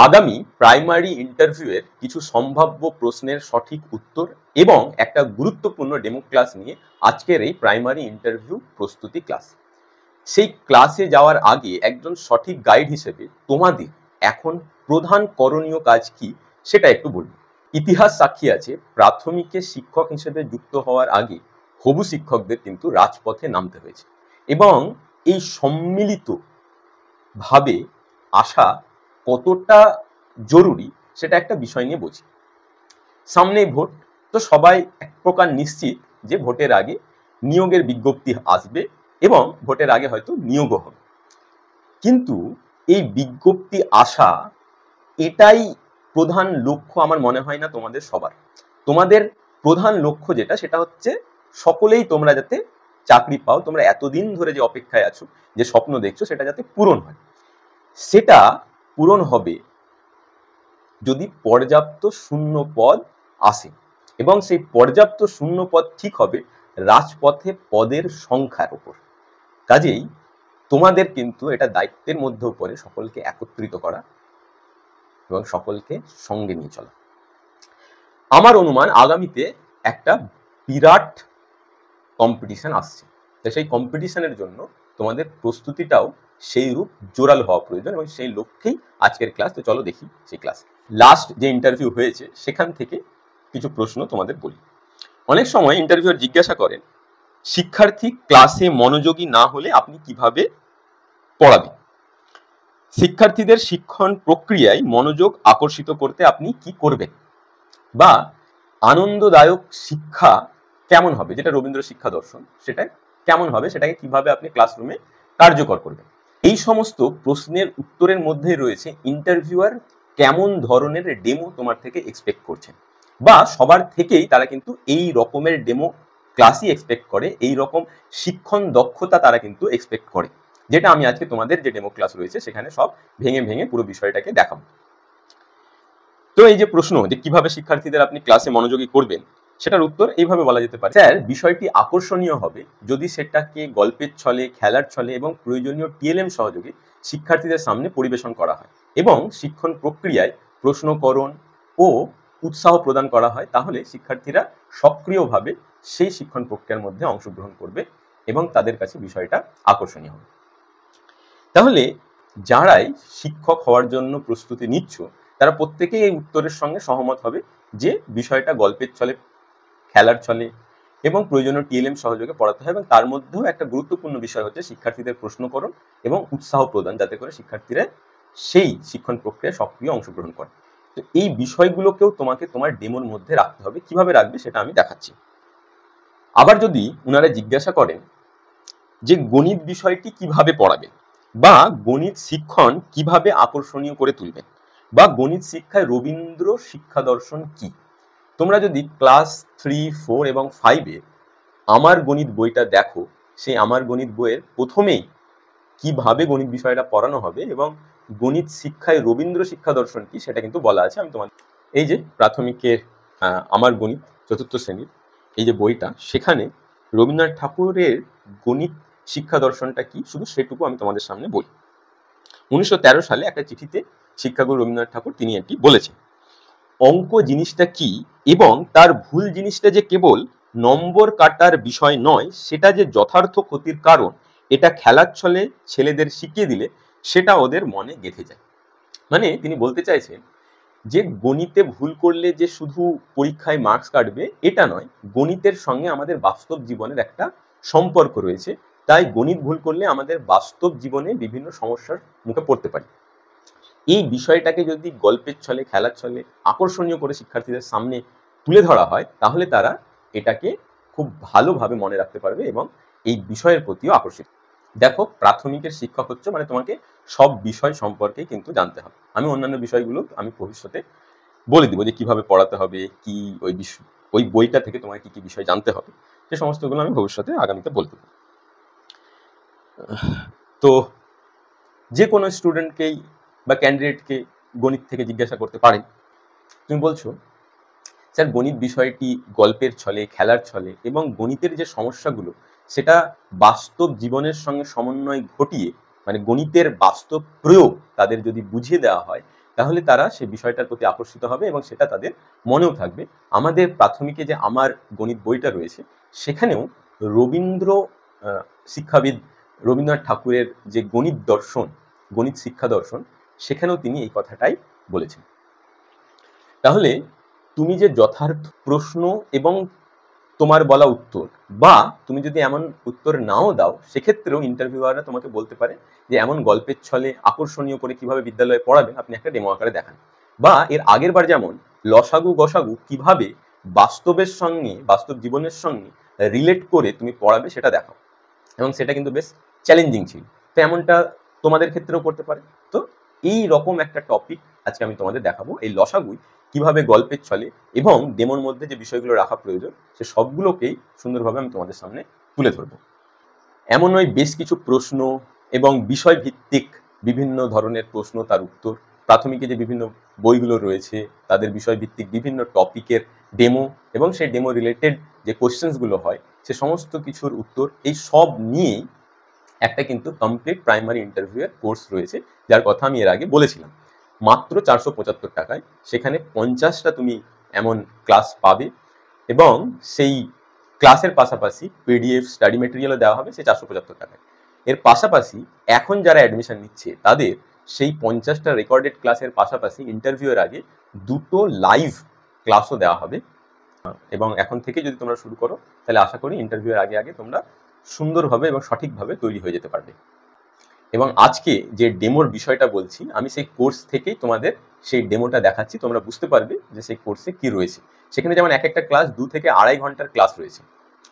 আগামী প্রাইমারি ইন্টারভিউয়ের কিছু সম্ভাব্য প্রশ্নের সঠিক উত্তর এবং একটা গুরুত্বপূর্ণ ডেমো ক্লাস নিয়ে আজকের এই প্রাইমারি ইন্টারভিউ প্রস্তুতি ক্লাস। সেই ক্লাসে যাওয়ার আগে একজন সঠিক গাইড হিসেবে তোমাদের এখন প্রধান করণীয় কাজ কি সেটা একটু বলবো। ইতিহাস সাক্ষী আছে, প্রাথমিকে শিক্ষক হিসেবে যুক্ত হওয়ার আগে হবু শিক্ষকদের কিন্তু রাজপথে নামতে হয়েছে এবং এই সম্মিলিত ভাবে আসা কতটা জরুরি সেটা একটা বিষয় নিয়ে বুঝি। সামনেই ভোট, তো সবাই এক প্রকার নিশ্চিত যে ভোটের আগে নিয়োগের বিজ্ঞপ্তি আসবে এবং ভোটের আগে হয়তো নিয়োগও হবে। কিন্তু এই বিজ্ঞপ্তি আসা এটাই প্রধান লক্ষ্য আমার মনে হয় না তোমাদের সবার। তোমাদের প্রধান লক্ষ্য যেটা সেটা হচ্ছে সকলেই তোমরা যাতে চাকরি পাও, তোমরা এতদিন ধরে যে অপেক্ষায় আছো, যে স্বপ্ন দেখছো সেটা যাতে পূরণ হয়। সেটা পূরণ হবে যদি পর্যাপ্ত শূন্য পদ আসে এবং সেই পর্যাপ্ত শূন্য পদ ঠিক হবে রাজপথে পদের সংখ্যার উপর। কাজেই তোমাদের কিন্তু এটা দায়িত্বের মধ্যে পড়ে সকলকে একত্রিত করা এবং সকলকে সঙ্গে নিয়ে চলা। আমার অনুমান আগামীতে একটা বিরাট কম্পিটিশন আসছে, সেই কম্পিটিশনের জন্য তোমাদের প্রস্তুতিটাও সেই রূপ জোরালো হওয়া প্রয়োজন এবং সেই লক্ষ্যেই আজকের ক্লাস। তো চলো দেখি সেই ক্লাস। লাস্ট যে ইন্টারভিউ হয়েছে সেখান থেকে কিছু প্রশ্ন তোমাদের বলি। অনেক সময় ইন্টারভিউয়ার জিজ্ঞাসা করেন, শিক্ষার্থী ক্লাসে মনোযোগী না হলে আপনি কিভাবে পড়াবেন? শিক্ষার্থীদের শিক্ষণ প্রক্রিয়ায় মনোযোগ আকর্ষিত করতে আপনি কি করবেন? বা আনন্দদায়ক শিক্ষা কেমন হবে, যেটা রবীন্দ্র শিক্ষা দর্শন, সেটা কেমন হবে, সেটাকে কিভাবে আপনি ক্লাসরুমে কার্যকর করবেন? এই সমস্ত প্রশ্নের উত্তরের মধ্যে রয়েছে ইন্টারভিউয়ার কেমন ধরনের ডেমো তোমার থেকে এক্সপেক্ট করছেন, বা সবার থেকেই তারা কিন্তু এই রকমের ডেমো ক্লাসই এক্সপেক্ট করে, এই রকম শিক্ষণ দক্ষতা তারা কিন্তু এক্সপেক্ট করে, যেটা আমি আজকে তোমাদের যে ডেমো ক্লাস রয়েছে সেখানে সব ভেঙে ভেঙে পুরো বিষয়টাকে দেখাবো। তো এই যে প্রশ্ন যে কিভাবে শিক্ষার্থীদের আপনি ক্লাসে মনোযোগী করবেন, সেটার উত্তর এইভাবে বলা যেতে পারে, স্যার বিষয়টি আকর্ষণীয় হবে যদি সেটাকে গল্পের ছলে, খেলার ছলে এবং প্রয়োজনীয় টিএলএম সহযোগে শিক্ষার্থীদের সামনে পরিবেশন করা হয় এবং শিক্ষণ প্রক্রিয়ায় প্রশ্নকরণ ও উৎসাহ প্রদান করা হয়, তাহলে শিক্ষার্থীরা সক্রিয়ভাবে সেই শিক্ষণ প্রক্রিয়ার মধ্যে অংশগ্রহণ করবে এবং তাদের কাছে বিষয়টা আকর্ষণীয় হবে। তাহলে যারাই শিক্ষক হওয়ার জন্য প্রস্তুতি নিচ্ছ তারা প্রত্যেকেই এই উত্তরের সঙ্গে সহমত হবে যে বিষয়টা গল্পের ছলে, খেলার ছলে এবং প্রয়োজনীয় টিএলএম সহযোগে পড়াতে হয়, এবং তার মধ্যেও একটা গুরুত্বপূর্ণ বিষয় হচ্ছে শিক্ষার্থীদের প্রশ্নকরণ এবং উৎসাহ প্রদান, যাতে করে শিক্ষার্থীরা সেই শিক্ষণ প্রক্রিয়ায় সক্রিয় অংশগ্রহণ করে। তো এই বিষয়গুলোকেও তোমাকে তোমার ডেমোর মধ্যে রাখতে হবে। কিভাবে রাখবে সেটা আমি দেখাচ্ছি। আবার যদি ওনারা জিজ্ঞাসা করেন যে গণিত বিষয়টি কিভাবে পড়াবেন, বা গণিত শিক্ষণ কিভাবে আকর্ষণীয় করে তুলবেন, বা গণিত শিক্ষায় রবীন্দ্র শিক্ষা দর্শন কি, তোমরা যদি ক্লাস 3, 4 এবং 5-এ আমার গণিত বইটা দেখো, সেই আমার গণিত বইয়ের প্রথমেই কিভাবে গণিত বিষয়টা পড়ানো হবে এবং গণিত শিক্ষায় রবীন্দ্র শিক্ষা দর্শন কি সেটা কিন্তু বলা আছে। আমি তোমার এই যে প্রাথমিকের আমার গণিত 4র্থ শ্রেণীর এই যে বইটা, সেখানে রবীন্দ্রনাথ ঠাকুরের গণিত শিক্ষা দর্শনটা কি শুধু সেটুকু আমি তোমাদের সামনে বলি। 1913 সালে একটা চিঠিতে শিক্ষাগুরু রবীন্দ্রনাথ ঠাকুর তিনি এটি বলেছেন, অঙ্ক জিনিসটা কি এবং তার ভুল জিনিসটা যে কেবল নম্বর কাটার বিষয় নয়, সেটা যে যথার্থ ক্ষতির কারণ, এটা খেলার ছলে ছেলেদের শিখিয়ে দিলে সেটা ওদের মনে গেঁথে যায়। মানে তিনি বলতে চাইছেন যে গণিতে ভুল করলে যে শুধু পরীক্ষায় মার্কস কাটবে এটা নয়, গণিতের সঙ্গে আমাদের বাস্তব জীবনের একটা সম্পর্ক রয়েছে, তাই গণিত ভুল করলে আমাদের বাস্তব জীবনে বিভিন্ন সমস্যার মুখে পড়তে পারি। এই বিষয়টাকে যদি গল্পের ছলে, খেলার ছলে আকর্ষণীয় করে শিক্ষার্থীদের সামনে তুলে ধরা হয়, তাহলে তারা এটাকে খুব ভালোভাবে মনে রাখতে পারবে এবং এই বিষয়ের প্রতিও আকর্ষিত। দেখো, প্রাথমিকের শিক্ষক হচ্ছে মানে তোমাকে সব বিষয় সম্পর্কে কিন্তু জানতে হবে। আমি অন্যান্য বিষয়গুলো আমি ভবিষ্যতে বলে দিব যে কিভাবে পড়াতে হবে, কি ওই বইটা থেকে তোমাকে কি কি বিষয় জানতে হবে, সে সমস্তগুলো আমি ভবিষ্যতে আগামীতে বলতে পারি। তো যে কোনো স্টুডেন্টকেই বা ক্যান্ডিডেটকে গণিত থেকে জিজ্ঞাসা করতে পারেন, তুমি বলছো স্যার গণিত বিষয়টি গল্পের ছলে, খেলার ছলে এবং গণিতের যে সমস্যাগুলো সেটা বাস্তব জীবনের সঙ্গে সমন্বয় ঘটিয়ে, মানে গণিতের বাস্তব প্রয়োগ তাদের যদি বুঝিয়ে দেওয়া হয়, তাহলে তারা সে বিষয়টার প্রতি আকর্ষিত হবে এবং সেটা তাদের মনেও থাকবে। আমাদের প্রাথমিকে যে আমার গণিত বইটা রয়েছে সেখানেও রবীন্দ্র শিক্ষাবিদ রবীন্দ্রনাথ ঠাকুরের যে গণিত দর্শন, গণিত শিক্ষা দর্শন, সেখানেও তিনি এই কথাটাই বলেছেন। তাহলে তুমি যে যথার্থ প্রশ্ন এবং তোমার বলা উত্তর, বা তুমি যদি এমন উত্তর নাও দাও, সেক্ষেত্রেও ইন্টারভিউয়াররা তোমাকে বলতে পারে যে এমন গল্পের ছলে আকর্ষণীয় করে কিভাবে বিদ্যালয়ে পড়াবেন আপনি একটা ডেমো আকারে দেখান, বা এর আগের বার যেমন লসাগু গসাগু কিভাবে বাস্তবের সঙ্গে, বাস্তব জীবনের সঙ্গে রিলেট করে তুমি পড়াবে সেটা দেখাও, এবং সেটা কিন্তু বেশ চ্যালেঞ্জিং ছিল। তো এমনটা তোমাদের ক্ষেত্রেও করতে পারে। তো এই রকম একটা টপিক আজকে আমি তোমাদের দেখাবো, এই লসাগুই কিভাবে গল্পের ছলে এবং ডেমোর মধ্যে যে বিষয়গুলো রাখা প্রয়োজন সে সবগুলোকেই সুন্দরভাবে আমি তোমাদের সামনে তুলে ধরবো। এমন নয়, বেশ কিছু প্রশ্ন এবং বিষয় ভিত্তিক বিভিন্ন ধরনের প্রশ্ন, তার উত্তর, প্রাথমিকে যে বিভিন্ন বইগুলো রয়েছে তাদের বিষয় ভিত্তিক বিভিন্ন টপিকের ডেমো এবং সেই ডেমো রিলেটেড যে কোশ্চেন্সগুলো হয় সে সমস্ত কিছুর উত্তর, এই সব নিয়েই একটা কিন্তু কমপ্লিট প্রাইমারি ইন্টারভিউয়ের কোর্স রয়েছে, যার কথা আমি এর আগে বলেছিলাম। মাত্র 475 টাকায় সেখানে 50টা তুমি এমন ক্লাস পাবে, এবং সেই ক্লাসের পাশাপাশি পিডিএফ স্টাডি মেটেরিয়ালও দেওয়া হবে সেই 475 টাকায়। এর পাশাপাশি এখন যারা অ্যাডমিশন নিচ্ছে তাদের সেই 50টা রেকর্ডেড ক্লাসের পাশাপাশি ইন্টারভিউয়ের আগে 2টো লাইভ ক্লাসও দেওয়া হবে। এবং এখন থেকে যদি তোমরা শুরু করো তাহলে আশা করি ইন্টারভিউয়ের আগে আগে তোমরা সুন্দরভাবে এবং সঠিকভাবে তৈরি হয়ে যেতে পারবে। এবং আজকে যে ডেমোর বিষয়টা বলছি আমি সেই কোর্স থেকেই তোমাদের সেই ডেমোটা দেখাচ্ছি, তোমরা বুঝতে পারবে যে সেই কোর্সে কি রয়েছে। সেখানে যেমন এক একটা ক্লাস 2 থেকে 2.5 ঘন্টার ক্লাস রয়েছে,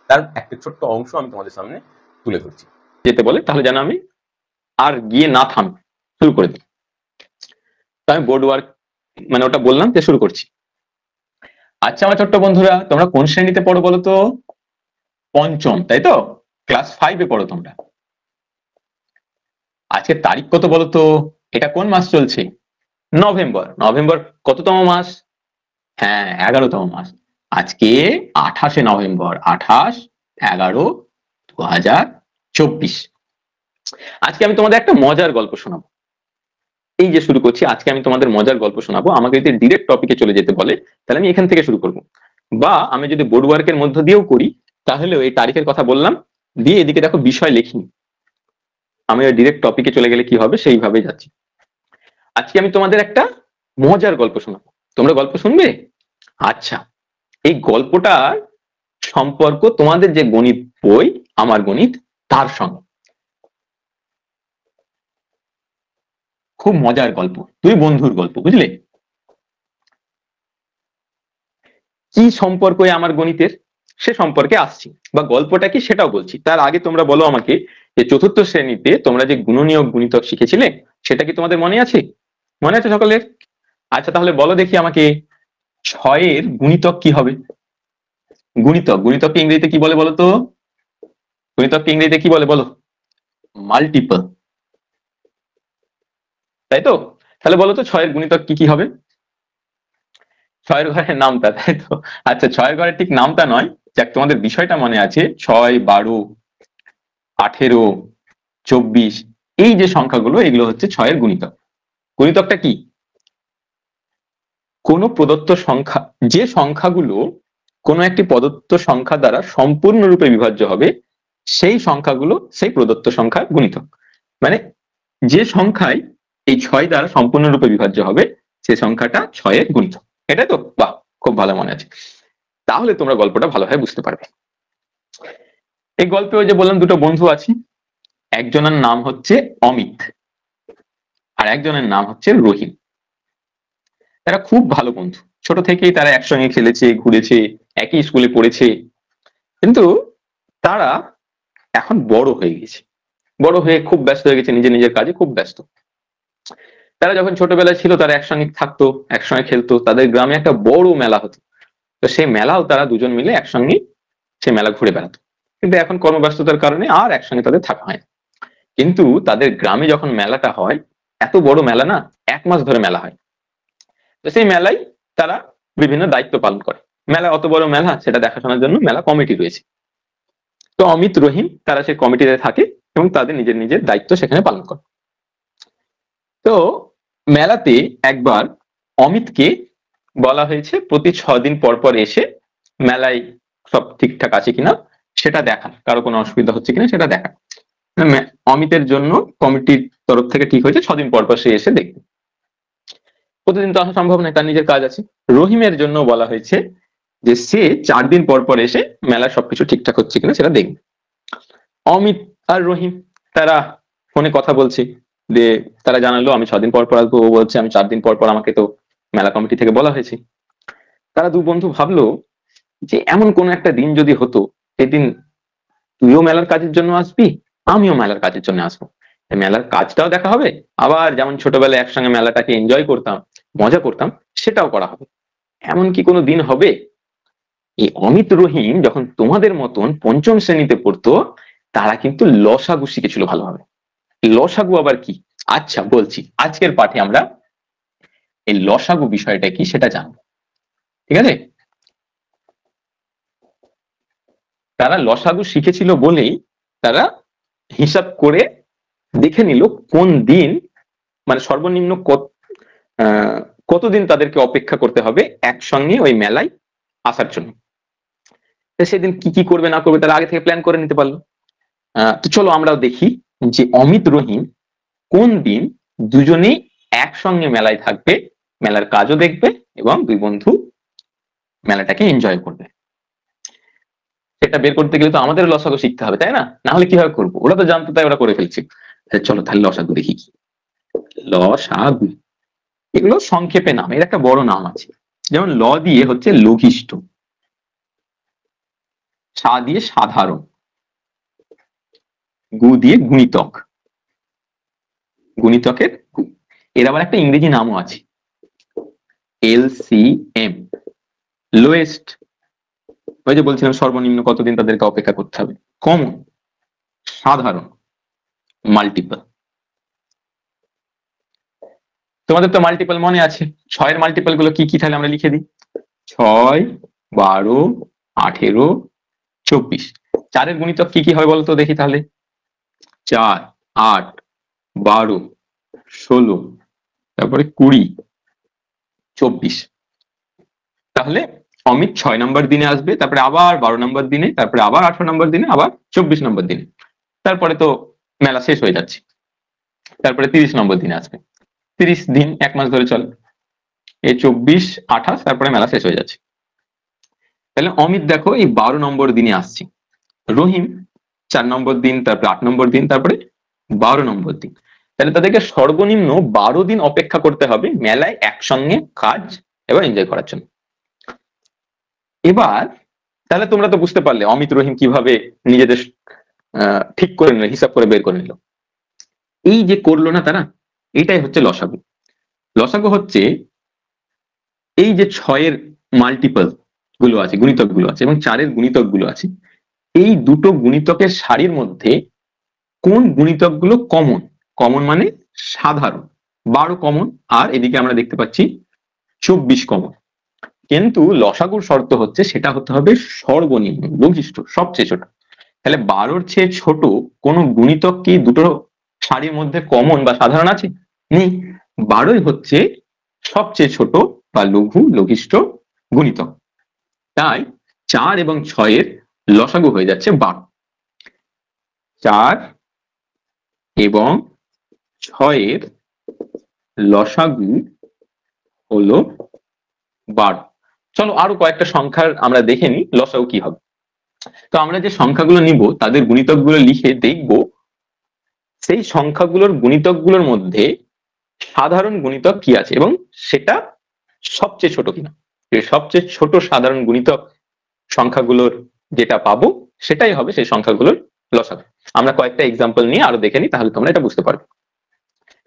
তার একটা ছোট্ট অংশ আমি তোমাদের সামনে তুলে ধরছি। যেতে বলে তাহলে যেন আমি আর গিয়ে না থামি, শুরু করে দিই। তো আমি বোর্ড ওয়ার্ক মানে ওটা বললাম যে শুরু করছি। আচ্ছা আমার ছোট্ট বন্ধুরা, তোমরা কোন শ্রেণীতে পড়ো বলো তো? পঞ্চম, তাই তো? ক্লাস 5-এ পড়ো তোমরা। আজকে তারিখ কত বলো তো? এটা কোন মাস চলছে? নভেম্বর। নভেম্বর কততম মাস? হ্যাঁ, 11তম মাস। আজকে 28শে নভেম্বর, 28/11/2024। আজকে আমি তোমাদের একটা মজার গল্প শোনাবো। এই যে শুরু করছি, আজকে আমি তোমাদের মজার গল্প শোনাবো। আমাকে যদি ডিরেক্ট টপিকে চলে যেতে বলে তাহলে আমি এখান থেকে শুরু করব, বা আমি যদি বোর্ড ওয়ার্কের মধ্য দিয়েও করি তাহলেও এই তারিখের কথা বললাম দিয়ে এদিকে দেখো বিষয় লিখিনি, আমি ডিরেক্ট টপিকে চলে গেলে কি হবে সেইভাবে যাচ্ছি। আজকে আমি তোমাদের একটা মজার গল্প শোনাবো, তোমরা গল্প শুনবে? আচ্ছা, এই গল্পটার সম্পর্ক তোমাদের যে গণিত বই আমার গণিত তার সঙ্গে। খুব মজার গল্প, দুই বন্ধুর গল্প, বুঝলে? কি সম্পর্ক আমার গণিতের সে সম্পর্কে আসছি, বা গল্পটা কি সেটাও বলছি। তার আগে তোমরা বলো আমাকে যে চতুর্থ শ্রেণীতে তোমরা যে গুণনীয়ক গুণিতক শিখেছিলে সেটা কি তোমাদের মনে আছে? মনে আছে সকলের? আচ্ছা তাহলে বলো দেখি আমাকে, 6-এর গুণিতক কি হবে? গুণিতক, গুণিতককে ইংরেজিতে কি বলে বলো তো? গুণিতককে ইংরেজিতে কি বলে বলো? মাল্টিপল, তাই তো? তাহলে বলো তো 6-এর গুণিতক কি কি হবে? 6-এর ঘরের নামটা, তাই তো? আচ্ছা 6-এর ঘরের ঠিক নামটা নয়, যাক তোমাদের বিষয়টা মনে আছে, 6, 12, 18, 24, এই যে সংখ্যাগুলো এগুলো হচ্ছে 6-এর গুণিতক। গুণিতকটা কি? কোন প্রদত্ত সংখ্যা, যে সংখ্যাগুলো কোন একটি প্রদত্ত সংখ্যা দ্বারা সম্পূর্ণরূপে বিভাজ্য হবে সেই সংখ্যাগুলো সেই প্রদত্ত সংখ্যার গুণিতক। মানে যে সংখ্যায় এই 6 দ্বারা সম্পূর্ণরূপে বিভাজ্য হবে সে সংখ্যাটা 6-এর গুণিতক। এটাই তো? বাহ, খুব ভালো মনে আছে। তাহলে তোমরা গল্পটা ভালোভাবে বুঝতে পারবে। এই গল্পে ওই যে বললাম দুটো বন্ধু আছে, একজনের নাম হচ্ছে অমিত আর একজনের নাম হচ্ছে রহিম। তারা খুব ভালো বন্ধু, ছোট থেকেই তারা একসঙ্গে খেলেছে, ঘুরেছে, একই স্কুলে পড়েছে। কিন্তু তারা এখন বড় হয়ে গেছে, বড় হয়ে খুব ব্যস্ত হয়ে গেছে, নিজের নিজের কাজে খুব ব্যস্ত। তারা যখন ছোটবেলায় ছিল তারা একসঙ্গে থাকতো, একসঙ্গে খেলতো, তাদের গ্রামে একটা বড় মেলা হতো, তো সেই মেলাও তারা দুজন মিলে একসঙ্গে সে মেলা ঘুরে বেড়াতো। কিন্তু এখন কর্মব্যস্ততার কারণে আর একসঙ্গে তাদের থাকা হয় না। কিন্তু তাদের গ্রামে যখন মেলাটা হয়, এত বড় মেলা না, 1 মাস ধরে মেলা হয়, তো সেই মেলায় তারা বিভিন্ন দায়িত্ব পালন করে। মেলা অত বড় মেলা, সেটা দেখাশোনার জন্য মেলা কমিটি রয়েছে। তো অমিত রহিম তারা সেই কমিটিতে থাকে এবং তাদের নিজের নিজের দায়িত্ব সেখানে পালন করে। তো মেলাতে একবার অমিতকে বলা হয়েছে প্রতি 6 দিন পর পর এসে মেলায় সব ঠিকঠাক আছে কিনা সেটা দেখা, কারো কোনো অসুবিধা হচ্ছে কিনা সেটা দেখা। অমিতের জন্য কমিটির তরফ থেকে ঠিক হয়েছে 6 দিন পর পর সে এসে দেখবে। প্রতিদিন তো আসা সম্ভব নয়, তার নিজের কাজ আছে। রহিমের জন্য বলা হয়েছে যে সে 4 দিন পর পর এসে মেলার সবকিছু ঠিকঠাক হচ্ছে কিনা সেটা দেখবে। অমিত আর রহিম তারা ফোনে কথা বলছে, যে তারা জানালো আমি 6 দিন পর পর আসবো, ও বলছে আমি 4 দিন পর পর, আমাকে তো মেলা কমিটি থেকে বলা হয়েছে। তারা দু বন্ধু ভাবলো যে এমন কোন একটা দিন যদি হতো, সেদিন তুইও মেলার কাজের জন্য আসবি, আমিও মেলার কাজের জন্য আসবো, মেলার কাজটাও দেখা হবে, আবার যেমন ছোটবেলায় একসঙ্গে মেলাটাকে এনজয় করতাম, মজা করতাম, সেটাও করা হবে। এমন কি কোনো দিন হবে? এই অমিত রহিম যখন তোমাদের মতন 5ম শ্রেণীতে পড়তো, তারা কিন্তু লসাগু শিখেছিল ভালোভাবে। লসাগু আবার কি? আচ্ছা বলছি, আজকের পাঠে আমরা এই লসাগু বিষয়টা কি সেটা জানবো, ঠিক আছে? তারা লসাগু শিখেছিল বলেই তারা হিসাব করে দেখে নিল কোন দিন, মানে সর্বনিম্ন কতদিন তাদেরকে অপেক্ষা করতে হবে একসঙ্গে ওই মেলায় আসার জন্য। সেদিন কি কি করবে না করবে তারা আগে থেকে প্ল্যান করে নিতে পারলো। তো চলো আমরাও দেখি যে অমিত রহিম কোন দিন দুজনেই একসঙ্গে মেলায় থাকবে, মেলার কাজও দেখবে এবং দুই বন্ধু মেলাটাকে এনজয় করবে। সেটা বের করতে গেলে তো আমাদের লসাগু শিখতে হবে, তাই না? না হলে কিভাবে করবো? ওরা তো জানতো তাই ওরা করে ফেলছে। চলো তাহলে লসাগু দেখি কি। লসাগু এগুলো সংক্ষেপে নাম, এর একটা বড় নাম আছে। যেমন ল দিয়ে হচ্ছে লঘিষ্ঠ, সা দিয়ে সাধারণ, গু দিয়ে গুণিতক, গুণিতকের গু। এর আবার একটা ইংরেজি নামও আছে, LCM, লোয়েস্ট। ওই যে বলছিলাম সর্বনিম্ন কতদিন তাদেরকে অপেক্ষা করতে হবে। কমন, সাধারণ, মাল্টিপল। তোমাদের তো মাল্টিপল মনে আছে, 6-এর মাল্টিপল গুলো কি কি তাহলে আমরা লিখে দিই। 6, 12, 18, 24। 4-এর গুণিতক কি কি হয় বলতো দেখি তাহলে। 4, 8, 12, 16, তারপরে 20, 24। তাহলে অমিত 6 নম্বর দিনে আসবে, তারপরে আবার 12 নম্বর দিনে, তারপরে আবার 18 নম্বর দিনে, আবার 24 নম্বর দিনে। তারপরে তো মেলা শেষ হয়ে যাচ্ছে, তারপরে 30 নম্বর দিনে আসবে। 30 দিন, 1 মাস ধরে চলে। এই 24, 28, তারপরে মেলা শেষ হয়ে যাচ্ছে। তাহলে অমিত দেখো এই 12 নম্বর দিনে আসছে, রহিম 4 নম্বর দিন, তারপরে 8 নম্বর দিন, তারপরে 12 নম্বর দিন। তাহলে তাদেরকে সর্বনিম্ন 12 দিন অপেক্ষা করতে হবে মেলায় একসঙ্গে কাজ এবং এনজয় করার জন্য। এবার তাহলে তোমরা তো বুঝতে পারলে অমিত রহিম কিভাবে নিজেদের ঠিক করে নিল, হিসাব করে বের করে নিল। এই যে করলো না তারা, এটাই হচ্ছে লসাগু। লসাগু হচ্ছে এই যে 6-এর মাল্টিপল গুলো আছে, গুণিতক গুলো আছে, এবং 4-এর গুণিতক গুলো আছে, এই দুটো গুণিতকের সারির মধ্যে কোন গুণিতক গুলো কমন। কমন মানে সাধারণ, 12 কমন, আর এদিকে আমরা দেখতে পাচ্ছি 24 কমন। কিন্তু লসাগুর শর্ত হচ্ছে সেটা হতে হবে সর্বনিম্ন, লঘিষ্ঠ, সবচেয়ে ছোট। তাহলে 12-র চেয়ে ছোট কোন গুণিতক কি দুটো সারির মধ্যে কমন বা সাধারণ আছে? নেই। 12ই হচ্ছে সবচেয়ে ছোট বা লঘু, লঘিষ্ঠ গুণিতক। তাই 4 এবং 6-এর লসাগু হয়ে যাচ্ছে 12। 4 এবং 6-এর লসাগু হলো 12। চলো আরো কয়েকটা সংখ্যার আমরা দেখে নিই লসাগু কি হবে। তো আমরা যে সংখ্যাগুলো নিব তাদের গুণিতকগুলো লিখে দেখব সেই সংখ্যাগুলোর গুণিতকগুলোর মধ্যে সাধারণ গুণিতক কি আছে এবং সেটা সবচেয়ে ছোট কিনা। সবচেয়ে ছোট সাধারণ গুণিতক সংখ্যাগুলোর যেটা পাবো সেটাই হবে সেই সংখ্যাগুলোর লসাগু। আমরা কয়েকটা এক্সাম্পল নিয়ে আরো দেখে নিই, তাহলে তোমরা এটা বুঝতে পারবে।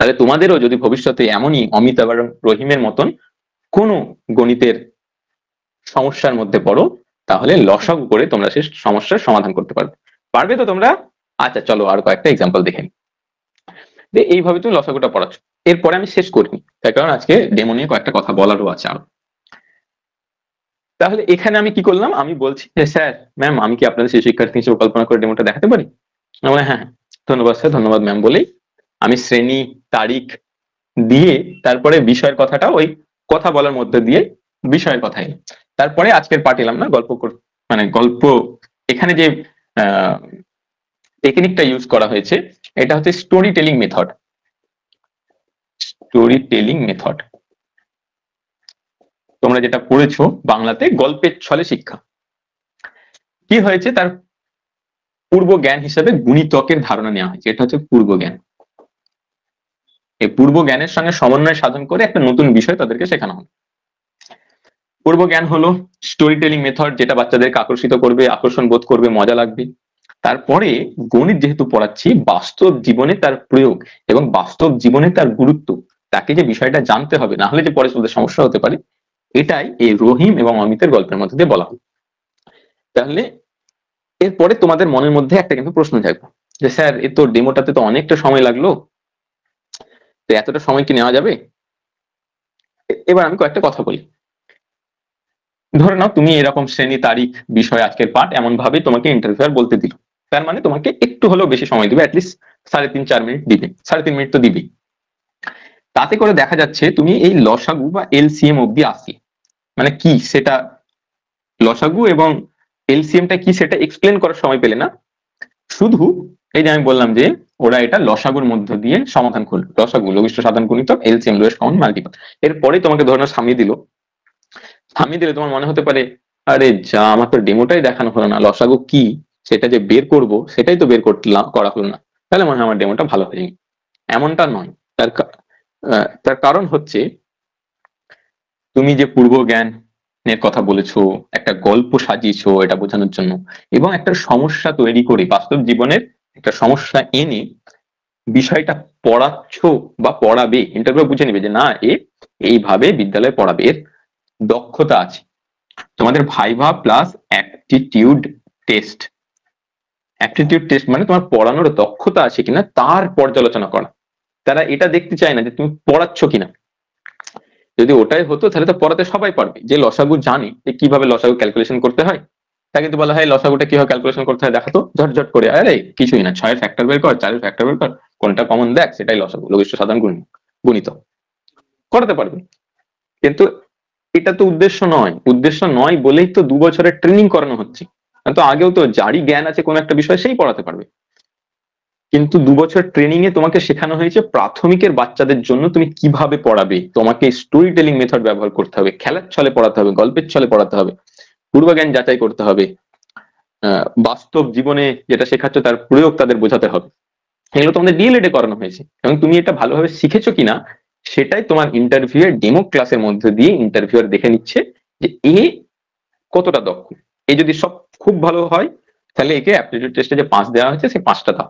তাহলে তোমাদেরও যদি ভবিষ্যতে এমনই অমিত এবং রহিমের মতন কোনো গণিতের সমস্যার মধ্যে পড়ো, তাহলে লসাগু করে তোমরা সেই সমস্যার সমাধান করতে পারবে। পারবে তো তোমরা? আচ্ছা চলো আরো কয়েকটা এক্সাম্পল দেখে নিই। এইভাবে তুমি লসাগুটা পড়াচ্ছ। এরপরে আমি শেষ করিনি, তার কারণ আজকে ডেমো নিয়ে কয়েকটা কথা বলারও আছে আরো। তাহলে এখানে আমি কি করলাম, আমি বলছি যে স্যার, ম্যাম, আমি কি আপনাদের সেই শিক্ষার্থী হিসেবে কল্পনা করে ডেমোটা দেখাতে পারি? হ্যাঁ, ধন্যবাদ স্যার, ধন্যবাদ ম্যাম বলেই আমি শ্রেণী, তারিখ দিয়ে তারপরে বিষয়ের কথাটা ওই কথা বলার মধ্যে দিয়ে বিষয়ের কথা এলো। তারপরে আজকের পার্ট এলাম না মানে গল্প, এখানে যে টেকনিকটা ইউজ করা হয়েছে এটা হচ্ছে story telling method. Story telling method তোমরা যেটা পড়েছো বাংলাতে গল্পের ছলে শিক্ষা। কি হয়েছে, তার পূর্ব জ্ঞান হিসেবে গুণিতকের ধারণা নেওয়া হয়েছে। এটা হচ্ছে পূর্ব জ্ঞান। এই পূর্ব জ্ঞানের সঙ্গে সমন্বয় সাধন করে একটা নতুন বিষয় তাদেরকে শেখানো হলো। পূর্ব জ্ঞান হলো স্টোরি টেলিং মেথড, যেটা বাচ্চাদেরকে আকর্ষিত করবে, আকর্ষণ বোধ করবে, মজা লাগবে। তারপরে গণিত যেহেতু পড়াচ্ছি, বাস্তব জীবনে তার প্রয়োগ এবং বাস্তব জীবনে তার গুরুত্ব, তাকে যে বিষয়টা জানতে হবে, না হলে যে পরে চলতে সমস্যা হতে পারে, এটাই এই রহিম এবং অমিতের গল্পের মধ্যে দিয়ে বলা হয়। তাহলে এরপরে তোমাদের মনের মধ্যে একটা কিন্তু প্রশ্ন জাগবে যে স্যার, এ তো ডেমোটাতে তো অনেকটা সময় লাগলো, তো এতটা সময় কি নেওয়া যাবে? এবার আমি কয়েকটা কথা বলি। ধরে নাও তুমি এরকম শ্রেণী, তারিখ, বিষয়, আজকের পাঠ এমন ভাবে তোমাকে ইন্টারভিউয়ার বলতে দিল, তার মানে তোমাকে একটু হলেও বেশি সময় দিবে, অ্যাটলিস্ট 3.5-4 মিনিট দিবে, 3.5 মিনিট তো দিবেই। তাতে করে দেখা যাচ্ছে তুমি এই লসাগু বা এলসিএম অব্দি আসলে, মানে কি সেটা, লসাগু এবং এলসিএমটা কি সেটা এক্সপ্লেন করার সময় পেলে না। শুধু এই যে আমি বললাম যে ওরা এটা লসাগুর মধ্য দিয়ে সমাধান করলো, লসাগু লঘিষ্ঠ সাধারণ গুণিতক, এলসিএম লোয়েস্ট কমন মাল্টিপল। এরপরে তোমাকে ধরনের থামিয়ে দিলে তোমার মনে হতে পারে, আরে যা, আমার তো ডেমোটাই দেখানো হলো না, লসাগু কি সেটা যে বের করব সেটাই তো বের করা হলো না, তাহলে মনে হয় আমার ডেমোটা ভালো হয়নি। এমনটা নয়। তার কারণ হচ্ছে তুমি যে পূর্ব জ্ঞানের কথা বলেছো, একটা গল্প সাজিয়েছো এটা বোঝানোর জন্য, এবং একটা সমস্যা তৈরি করে বাস্তব জীবনের একটা সমস্যা এনে বিষয়টা পড়াচ্ছ বা পড়াবে, ইন্টারভিউ বুঝে নিবে যে না, এইভাবে বিদ্যালয়ে পড়াবে, এর দক্ষতা আছে। তোমাদের viva plus aptitude test. Aptitude test মানে তোমার পড়ানোর দক্ষতা আছে কিনা তার পর্যালোচনা করা। তারা এটা দেখতে চায় না যে তুমি পড়াচ্ছ কিনা। যদি ওটাই হতো তাহলে তো পড়াতে সবাই পারবে। যে লসাগু জানে যে কিভাবে লসাগু ক্যালকুলেশন করতে হয়, তাকে তো বলা হয় লসাগুটা কিভাবে ক্যালকুলেশন করতে হয় দেখাতো, ঝটঝট করে, আরে কিছুই না, 6-এর ফ্যাক্টর বের কর, 4-এর ফ্যাক্টর বের কর, কোনটা কমন দেখ, সেটাই লসাগু লঘিষ্ঠ সাধারণ গুণিত, করাতে পারবে। কিন্তু এটা তো উদ্দেশ্য নয় বলেই তো 2 বছরের ট্রেনিং করানো হচ্ছে। তো আগেও তো যারই জ্ঞান আছে কোন একটা বিষয় সেই পড়াতে পারবে, কিন্তু 2 বছর ট্রেনিং এ তোমাকে শেখানো হয়েছে প্রাথমিকের বাচ্চাদের জন্য তুমি কিভাবে পড়াবে, তোমাকে স্টোরি টেলিং মেথড ব্যবহার করতে হবে, খেলার ছলে পড়াতে হবে, গল্পের ছলে পড়াতে হবে, পূর্বজ্ঞান যাচাই করতে হবে, বাস্তব জীবনে যেটা শেখাচ্ছ তার প্রয়োগ তাদের বোঝাতে হবে। এগুলো তোমাদের ডিএলএড এ করানো হয়েছে, এবং তুমি এটা ভালোভাবে শিখেছো কিনা সেটাই তোমার ইন্টারভিউ এর ডেমো ক্লাসের মধ্যে দিয়ে ইন্টারভিউয়ার দেখে নিচ্ছে যে এ কতটা দক্ষ। এই যদি সব খুব ভালো হয় তাহলে একে অ্যাপটিটিউড টেস্টে যে 5 দেওয়া হয়েছে সেই 5টা দাও।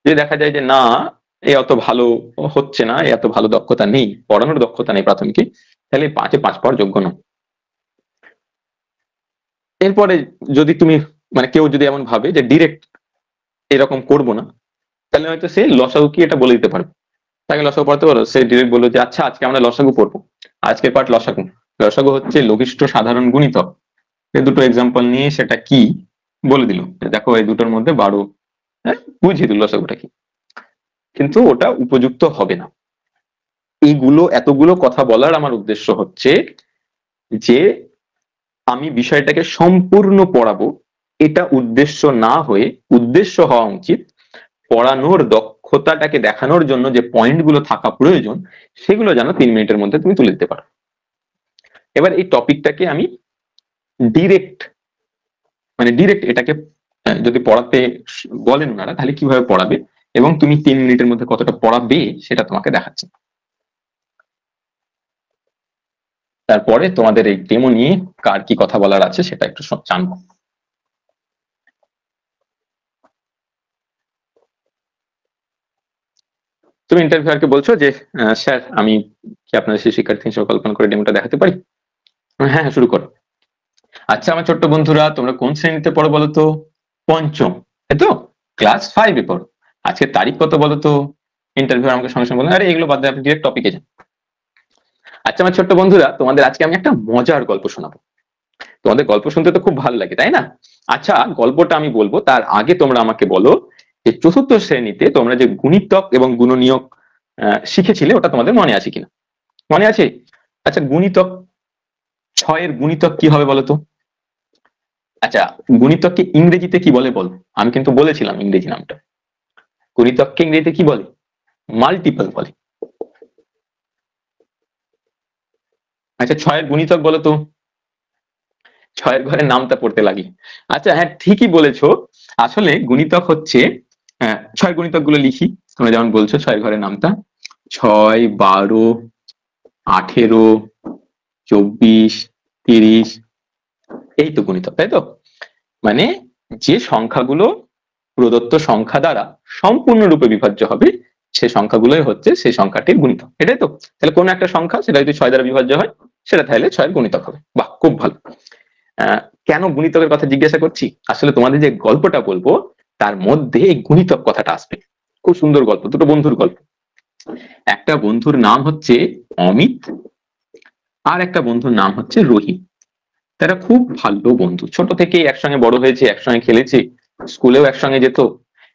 যদি দেখা যায় যে না, এ অত ভালো হচ্ছে না, এত ভালো দক্ষতা নেই, পড়ানোর দক্ষতা নেই প্রাথমিকে, তাহলে 5-এ 5 পাওয়ার যোগ্য নয়। এরপরে যদি তুমি মানে কেউ যদি এমন ভাবে যে ডিরেক্ট এরকম করবো না, তাহলে হয়তো সে লসাগু কি এটা বলে দিতে পারবে। তাকে লসাগু পড়াতে পারো, সে ডিরেক্ট বললো যে আচ্ছা আজকে আমরা লসাগু পড়বো, আজকের পাঠ লসাগু। লসাগু হচ্ছে লঘিষ্ঠ সাধারণ গুণিতক, এই দুটো এক্সাম্পল নিয়ে সেটা কি বলে দিল, দেখো এই দুটোর মধ্যে 12, বুঝিয়ে দিল লসাগুটা কি। কিন্তু ওটা উপযুক্ত হবে না। এতগুলো কথা বলার আমার উদ্দেশ্য হচ্ছে যে আমি বিষয়টাকে সম্পূর্ণ পড়াবো, এটা উদ্দেশ্য না হয়ে উদ্দেশ্য হওয়া উচিত পড়ানোর দক্ষতাটাকে দেখানোর জন্য যে পয়েন্টগুলো থাকা প্রয়োজন সেগুলো যেন 3 মিনিটের মধ্যে তুমি তুলে দিতে পারো। এবার এই টপিকটাকে আমি ডিরেক্ট এটাকে যদি পড়াতে বলেন ওনারা তাহলে কিভাবে পড়াবে এবং তুমি 3 মিনিটের মধ্যে কতটা পড়াবে সেটা তোমাকে দেখাচ্ছে। তারপরে তোমাদের এই ডেমো নিয়ে কার কি কথা বলার আছে সেটা একটু জানবো। তুমি ইন্টারভিউয়ারকে বলছো যে স্যার আমি কি আপনাদের সেই শিক্ষার্থী হিসেবে কল্পনা করে ডেমোটা দেখাতে পারি? হ্যাঁ, শুরু করো। আচ্ছা আমার ছোট্ট বন্ধুরা, তোমরা কোন শ্রেণীতে পড়ো বলো তো? 5ম, তাই তো? ক্লাস 5-এ পড়ো। আজকে তারিখ কত বলো তো? ইন্টারভিউ আমাকে সঙ্গে সঙ্গে বললেন, আরে এগুলো বাদ দিয়ে আপনি ডিরেক্ট টপিকে যান। আচ্ছা আমার ছোট্ট বন্ধুরা, তোমাদের আজকে আমি একটা মজার গল্প শোনাবো। তোমাদের গল্প শুনতে তো খুব ভালো লাগে তাই না? আচ্ছা গল্পটা আমি বলবো তার আগে তোমরা আমাকে বলো যে 4র্থ শ্রেণীতে তোমরা যে গুণিতক এবং গুণনীয়ক শিখেছিলে, ওটা তোমাদের মনে আছে কিনা? মনে আছে? আচ্ছা, গুণিতক 6 এর গুণিতক কি হবে বলো তো? আচ্ছা, গুণিতককে ইংরেজিতে কি বলে বল? আমি কিন্তু বলেছিলাম ইংরেজি নামটা। গুণিতককে ইংরেজিতে কি বলে? মাল্টিপল বলে। আচ্ছা, 6 এর গুণিতক বলো তো? 6 এর ঘরে নামটা পড়তে লাগি। আচ্ছা হ্যাঁ, ঠিকই বলেছো। আসলে গুণিতক হচ্ছে 6 গুণিতক গুলো লিখি। তোমরা যেমন বলছো 6 ঘরের নামটা, 6, 12, 18, 24, 30, এই তো গুণিতক, তাই তো? মানে যে সংখ্যাগুলো প্রদত্ত সংখ্যা দ্বারা সম্পূর্ণরূপে বিভাজ্য হবে, সে সংখ্যাগুলোই হচ্ছে সেই সংখ্যাটির গুণিতক, এটাই তো? তাহলে কোন একটা সংখ্যা সেটা যদি 6 দ্বারা বিভাজ্য হয়, সেটা তাহলে 6 এর গুণিতক হবে। বাহ, খুব ভালো। কেন গুণিতকের কথা জিজ্ঞাসা করছি? আসলে তোমাদের যে গল্পটা বলবো তার মধ্যে এই গুণিতক কথাটা আসবে। খুব সুন্দর গল্প, দুটো বন্ধুর গল্প। একটা বন্ধুর নাম হচ্ছে অমিত, আর একটা বন্ধুর নাম হচ্ছে রহিম। তারা খুব ভালো বন্ধু, ছোট থেকে একসঙ্গে বড় হয়েছে, একসঙ্গে খেলেছে, স্কুলেও একসঙ্গে যেত।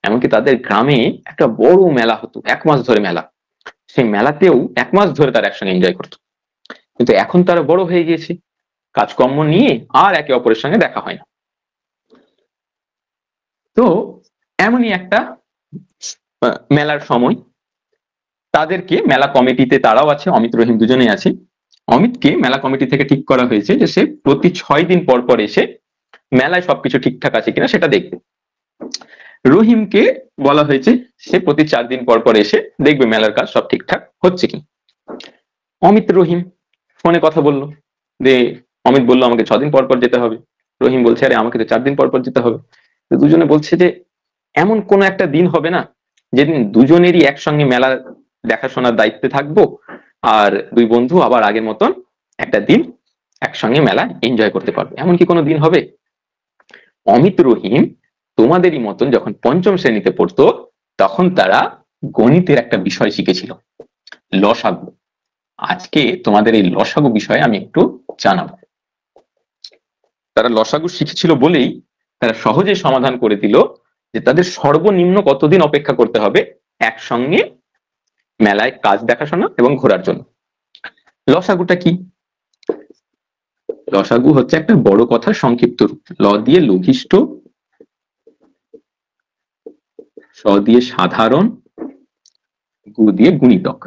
এমনকি তাদের গ্রামে একটা বড় মেলা হতো, 1 মাস ধরে মেলা। সেই মেলাতেও 1 মাস ধরে তারা একসঙ্গে এনজয় করতো। কিন্তু এখন তারা বড় হয়ে গিয়েছে, কাজকর্ম নিয়ে আর একে অপরের সঙ্গে দেখা হয় না। তো এমনই একটা মেলার সময় তাদেরকে মেলা কমিটিতে, তারাও আছে, অমিত রহিম দুজনেই আছে। অমিতকে মেলা কমিটি থেকে ঠিক করা হয়েছে যে সে প্রতি 6 দিন পর পর এসে মেলায় সবকিছু ঠিকঠাক আছে কিনা সেটা দেখবে। রহিমকে বলা হয়েছে সে প্রতি 4 দিন পর পর এসে দেখবে মেলার কাজ সব ঠিকঠাক হচ্ছে কিনা। অমিত রহিম ফোনে কথা বললো যে, অমিত বললো আমাকে 6 দিন পর পর যেতে হবে। রহিম বলছে আরে আমাকে তো 4 দিন পর পর যেতে হবে। দুজনে বলছে যে এমন কোন একটা দিন হবে না যেদিন দুজনেরই একসঙ্গে মেলা দেখাশোনার দায়িত্বে থাকবো, আর দুই বন্ধু আবার আগের মতন একটা দিন একসঙ্গে মেলা এনজয় করতে পারবে? এমন কি কোনো দিন হবে? অমিত রহিম তোমাদেরই মতন যখন 5ম শ্রেণীতে পড়তো, তখন তারা গণিতের একটা বিষয় শিখেছিল, লসাগু। আজকে তোমাদের এই লসাগু বিষয়ে আমি একটু জানাবো। তারা লসাগু শিখেছিল বলেই তারা সহজে সমাধান করে দিল যে তাদের সর্বনিম্ন কতদিন অপেক্ষা করতে হবে একসঙ্গে মেলায় কাজ দেখাশোনা এবং ঘোরার জন্য। লসাগুটা কি? লসাগু হচ্ছে একটা বড় কথার সংক্ষিপ্ত রূপ। ল দিয়ে লঘিষ্ঠ, স দিয়ে সাধারণ, গু দিয়ে গুণিতক।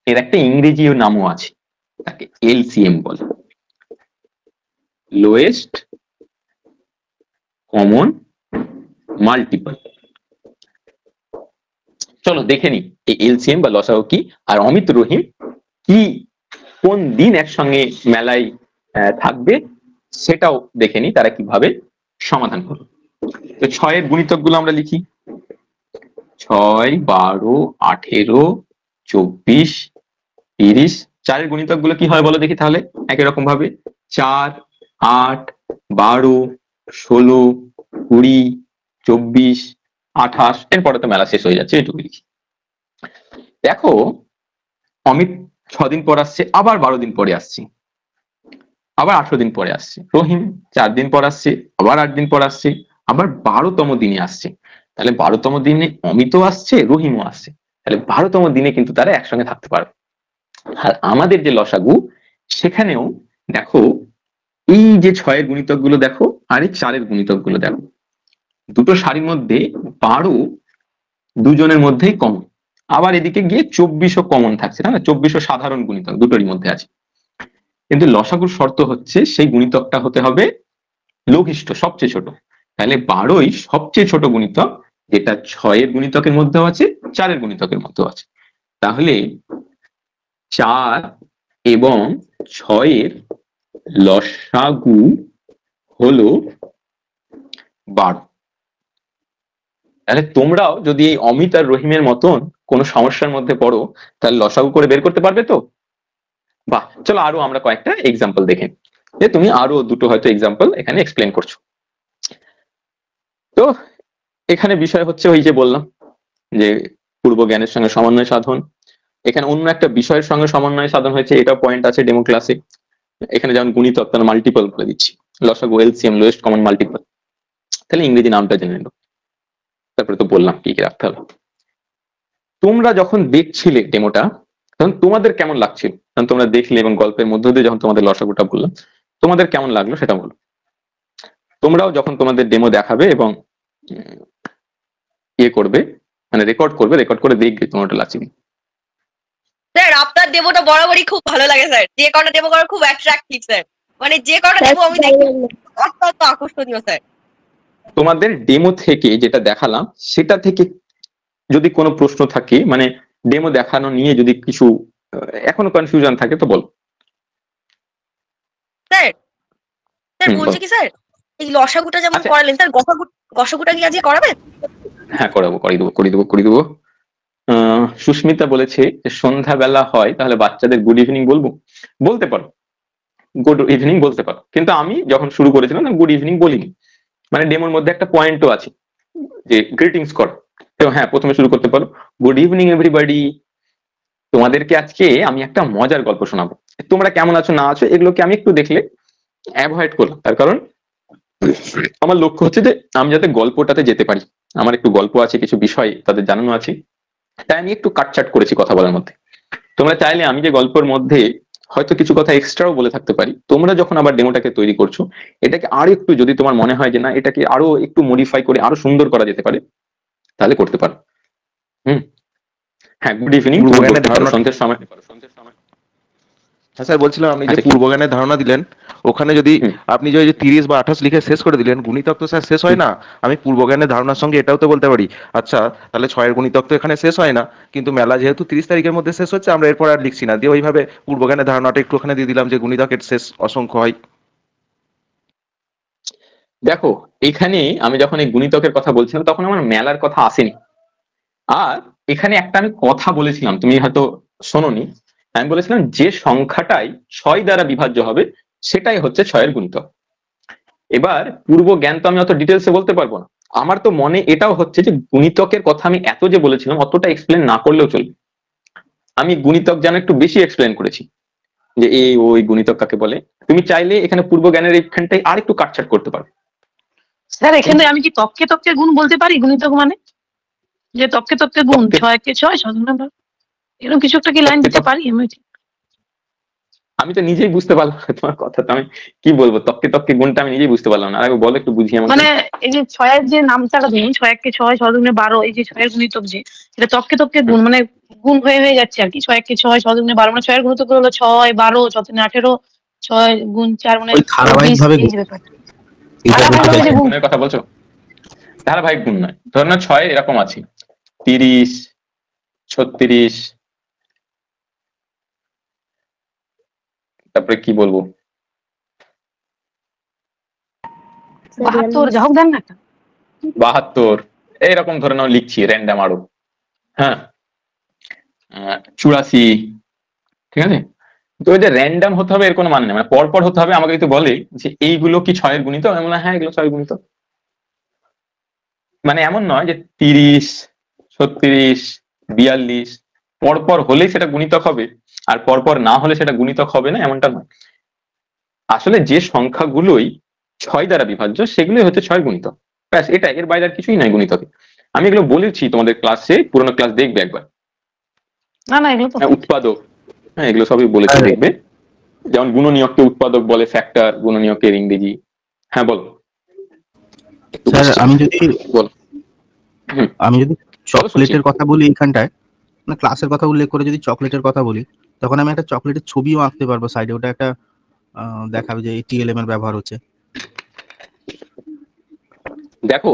এর একটা ইংরেজি নামও আছে, তাকে এলসিএম বলে, লোয়েস্ট কমন মাল্টিপল। চলো দেখে নি এই এলসিএম বা লসাগু কি, আর অমিত রহিম কি কোন দিন একসঙ্গে মেলায় থাকবে সেটাও দেখে নি তারা কিভাবে সমাধান করবে। তো 6 এর গুণিতক গুলো আমরা লিখি। 6, 12, 18, 24, 30। 4 এর গুণিতক গুলো কি হয় বলো দেখি তাহলে একই রকম ভাবে। 4, 8, 12, 16, 20, 24, 28। এরপরে তো মেলা শেষ হয়ে যাচ্ছে, এটুকু লিখি। দেখো অমিত 6 দিন পর আসছে, আবার 12 দিন পরে আসছে, আবার 18 দিন পরে আসছে। রহিম 4 দিন পর আসছে, আবার 8 দিন পর আসছে, আবার 12তম দিনে আসছে। তাহলে 12তম দিনে অমিতও আসছে, রহিমও আসছে। তাহলে 12তম দিনে কিন্তু তারা একসঙ্গে থাকতে পারবে। আর আমাদের যে লসাগু, সেখানেও দেখো এই যে 6 এর গুণিতক গুলো দেখো, আর এই 4 এর গুণিতক গুলো দেখো, দুটো সারির মধ্যে 12 দুজনের মধ্যেই কমন, আবার এদিকে গিয়ে 24ও কমন থাকছে, না? 24ও সাধারণ গুণিতক দুটোরই মধ্যে আছে। কিন্তু লসাগুর শর্ত হচ্ছে সেই গুণিতকটা হতে হবে লঘিষ্ঠ, সবচেয়ে ছোট। তাহলে 12ই সবচেয়ে ছোট গুণিতক, যেটা 6 এর গুণিতকের মধ্যেও আছে, 4 এর গুণিতকের মধ্যেও আছে। তাহলে 4 এবং 6 এর লসাগু হলো 12। তাহলে তোমরাও যদি এই অমিত আর রহিমের মতন কোনো সমস্যার মধ্যে পড়ো, তাহলে লসাগু করে বের করতে পারবে তো? বাহ, চলো আরো আমরা কয়েকটা এক্সাম্পল দেখে, যে তুমি আরো দুটো হয়তো এক্সাম্পল এখানে এক্সপ্লেন করছো। তো এখানে বিষয় হচ্ছে ওই যে বললাম যে পূর্ব জ্ঞানের সঙ্গে সমন্বয় সাধন। এখানে অন্য একটা বিষয়ের সঙ্গে সমন্বয় সাধন হয়েছে, এটা পয়েন্ট আছে ডেমো ক্লাসে। এখানে যেমন গুণিতক, তাহলে মাল্টিপল করে দিচ্ছি, লসাগু এলসিএম লোয়েস্ট কমন মাল্টিপল। তাহলে ইংরেজি নামটা জেনে নেব, তারপরে তো বললাম কি কি রাখতে হবে। তোমরা যখন দেখছিলে ডেমোটা তখন তোমাদের কেমন লাগছিল, তখন তোমরা দেখলে এবং গল্পের মধ্য দিয়ে যখন তোমাদের লসাগুটা বললাম তোমাদের কেমন লাগলো সেটা বলো। তোমরাও যখন তোমাদের ডেমো দেখাবে এবং ইয়ে করবে মানে রেকর্ড করে দেখবে তোমারটা লাগছে কি। স্যার আপনার ডেমোটা বরাবরই খুব ভালো লাগে স্যার, যে কটা ডেমো করা খুব অ্যাট্রাকটিভ স্যার, মানে যে কটা ডেমো আমি দেখি অত্যন্ত আকর্ষণীয় স্যার। তোমাদের ডেমো থেকে যেটা দেখালাম সেটা থেকে যদি কোনো প্রশ্ন থাকে মানে ডেমো দেখানো নিয়ে যদি কিছু এখনো কনফিউশন থাকে তো বল। স্যার স্যার বলছি কি স্যার, এই লসাগুটা যেমন আচ্ছা। করালেন স্যার, গসাগুটা কি আজকে করাবেন? হ্যাঁ করাবো, করে দেবো। সুস্মিতা বলেছে যে সন্ধ্যাবেলা হয় তাহলে বাচ্চাদের গুড ইভিনিং বলবো, বলতে পারো গুড ইভিনিং বলতে পারো, কিন্তু আমি যখন শুরু করেছিলাম গুড ইভিনিং বলিনি, মানে ডেমোর মধ্যে একটা পয়েন্টও আছে যে গ্রিটিংস কর। তো হ্যাঁ প্রথমে শুরু করতে পারো গুড ইভিনিং এভরিবডি, তোমাদেরকে আজকে আমি একটা মজার গল্প শোনাবো, তোমরা কেমন আছো না আছো এগুলোকে আমি একটু দেখলে অ্যাভয়েড করলাম, তার কারণ আমার লক্ষ্য হচ্ছে যে আমি যাতে গল্পটাতে যেতে পারি, আমার একটু গল্প আছে কিছু বিষয় তাদের জানানো আছে, তাই আমি একটু কাটছাট করেছি কথা বলার মধ্যে। তোমরা চাইলে আমি যে গল্পের মধ্যে হয়তো কিছু কথা এক্সট্রাও বলে থাকতে পারি, তোমরা যখন আবার ডেমোটাকে তৈরি করছো এটাকে আরো একটু যদি তোমার মনে হয় যে না এটাকে আরো একটু মডিফাই করে আরো সুন্দর করা যেতে পারে তাহলে করতে পারো। হ্যাঁ গুড ইভিনিং সন্ধ্যের সময়। হ্যাঁ স্যার বলছিলাম আপনি যে পূর্বজ্ঞানের ধারণা দিলেন ওখানে যদি আপনি যে 30 বা 28 লিখে শেষ করে দিলেন, গুণিতক তো স্যার শেষ হয় না। আমি পূর্বজ্ঞানের ধারণার সঙ্গে এটাও তো বলতে পারি, আচ্ছা তাহলে 6 গুণিতক তো এখানে শেষ হয় না, কিন্তু মেলা যেহেতু 30 তারিখের মধ্যে শেষ হচ্ছে আমরা এরপর আর লিখছি না, দিয়ে ওইভাবে পূর্বজ্ঞানের ধারণাটা একটু ওখানে দিয়ে দিলাম যে গুণিতকের শেষ অসংখ্য হয়। দেখো এখানে আমি যখন এই গুণিতকের কথা বলছিলাম তখন আমার মেলার কথা আসেনি, আর এখানে একটা আমি কথা বলেছিলাম তুমি হয়তো শোনোনি, আমি বলেছিলাম যে সংখ্যাটাই 6 দ্বারা বিভাজ্য হবে সেটাই হচ্ছে 6 গুণিতক। এবার পূর্ব জ্ঞান তো আমি অত ডিটেলসে বলতে পারবো না, আমার তো মনে এটাও হচ্ছে যে গুণিতকের কথা আমি এত যে বলেছিলাম অতটা এক্সপ্লেন না করলেও চলবে, আমি গুণিতক যেন একটু বেশি এক্সপ্লেন করেছি যে এই ওই গুণিতক কাকে বলে। তুমি চাইলে এখানে পূর্ব জ্ঞানের এইখানটাই আর একটু কাটছাট করতে পারো। স্যার এখানে আমি কি তককে তককে গুণ বলতে পারি গুণিতক মানে, যে তককে তককে গুণ 6 কে 6 7 নাম্বার এরকম কিছু একটা কি লাইন দিতে পারি আমি? আমি তো নিজেই বুঝতে পারলাম না তোমার কথা, তো আমি কি বলবো তককে তককে গুণটা আমি নিজেই বুঝতে পারলাম না, আর বলো একটু বুঝিয়ে আমাকে। মানে এই যে 6 এর যে নামটা ধরুন 6 কে 6 6 দুগুণে 12, এই যে 6 এর গুণিতক যে এটা তককে তককে গুণ মানে গুণ হয়ে যাচ্ছে আর কি, 6 কে 6 6 দুগুণে 12 মানে 6 এর গুণিতক হলো 6 12 6 3 18 6 গুণ 4 মানে 20 এই যে ব্যাপার। গুণের কথা বলছো, ধারাবাহিক গুণ নয়, ধরো না 6 এরকম আছে 30 36, তারপরে কি বলবো 72 যা হোক দেন না একটা 72, এইরকম ধরে নাও লিখছি র্যান্ডাম আরো। হ্যাঁ 84, ঠিক আছে। তো ওই যে র্যান্ডাম হতে হবে এর কোনো মানে নেই, মানে পরপর হতে হবে, আমাকে যদি বলে যে এইগুলো কি 6 এর গুণিতক আমি বললাম হ্যাঁ এগুলো 6 এর গুণিতক, মানে এমন নয় যে 30 36 42 পরপর হলেই সেটা গুণিতক হবে আর পরপর না হলে সেটা গুণিতক হবে না, এমনটা নয়। আসলে যে সংখ্যাগুলোই 6 দ্বারা বিভাজ্য সেগুলোই হচ্ছে 6 গুণিতক, ব্যাস এটা, এর বাইরে আর কিছুই নাই গুণিতকে। আমি এগুলো বলেছি তোমাদের ক্লাসে, পুরোনো ক্লাস দেখবে একবার। না না এগুলো তো উৎপাদক, হ্যাঁ এগুলো সবই বলেছি দেখবে, যেমন গুণনীয়ককে উৎপাদক বলে, ফ্যাক্টর গুণনীয়কের ইংরেজি। হ্যাঁ বলো। স্যার আমি যদি চকলেটের কথা বলি এখানটায়, না ক্লাসের কথা উল্লেখ করে যদি চকলেটের কথা বলি তখন আমি একটা চকলেটের ছবিও আঁকতে পারবো সাইডে, ওটা একটা দেখাবে যে এই টিএলএম এর ব্যবহার হচ্ছে। দেখো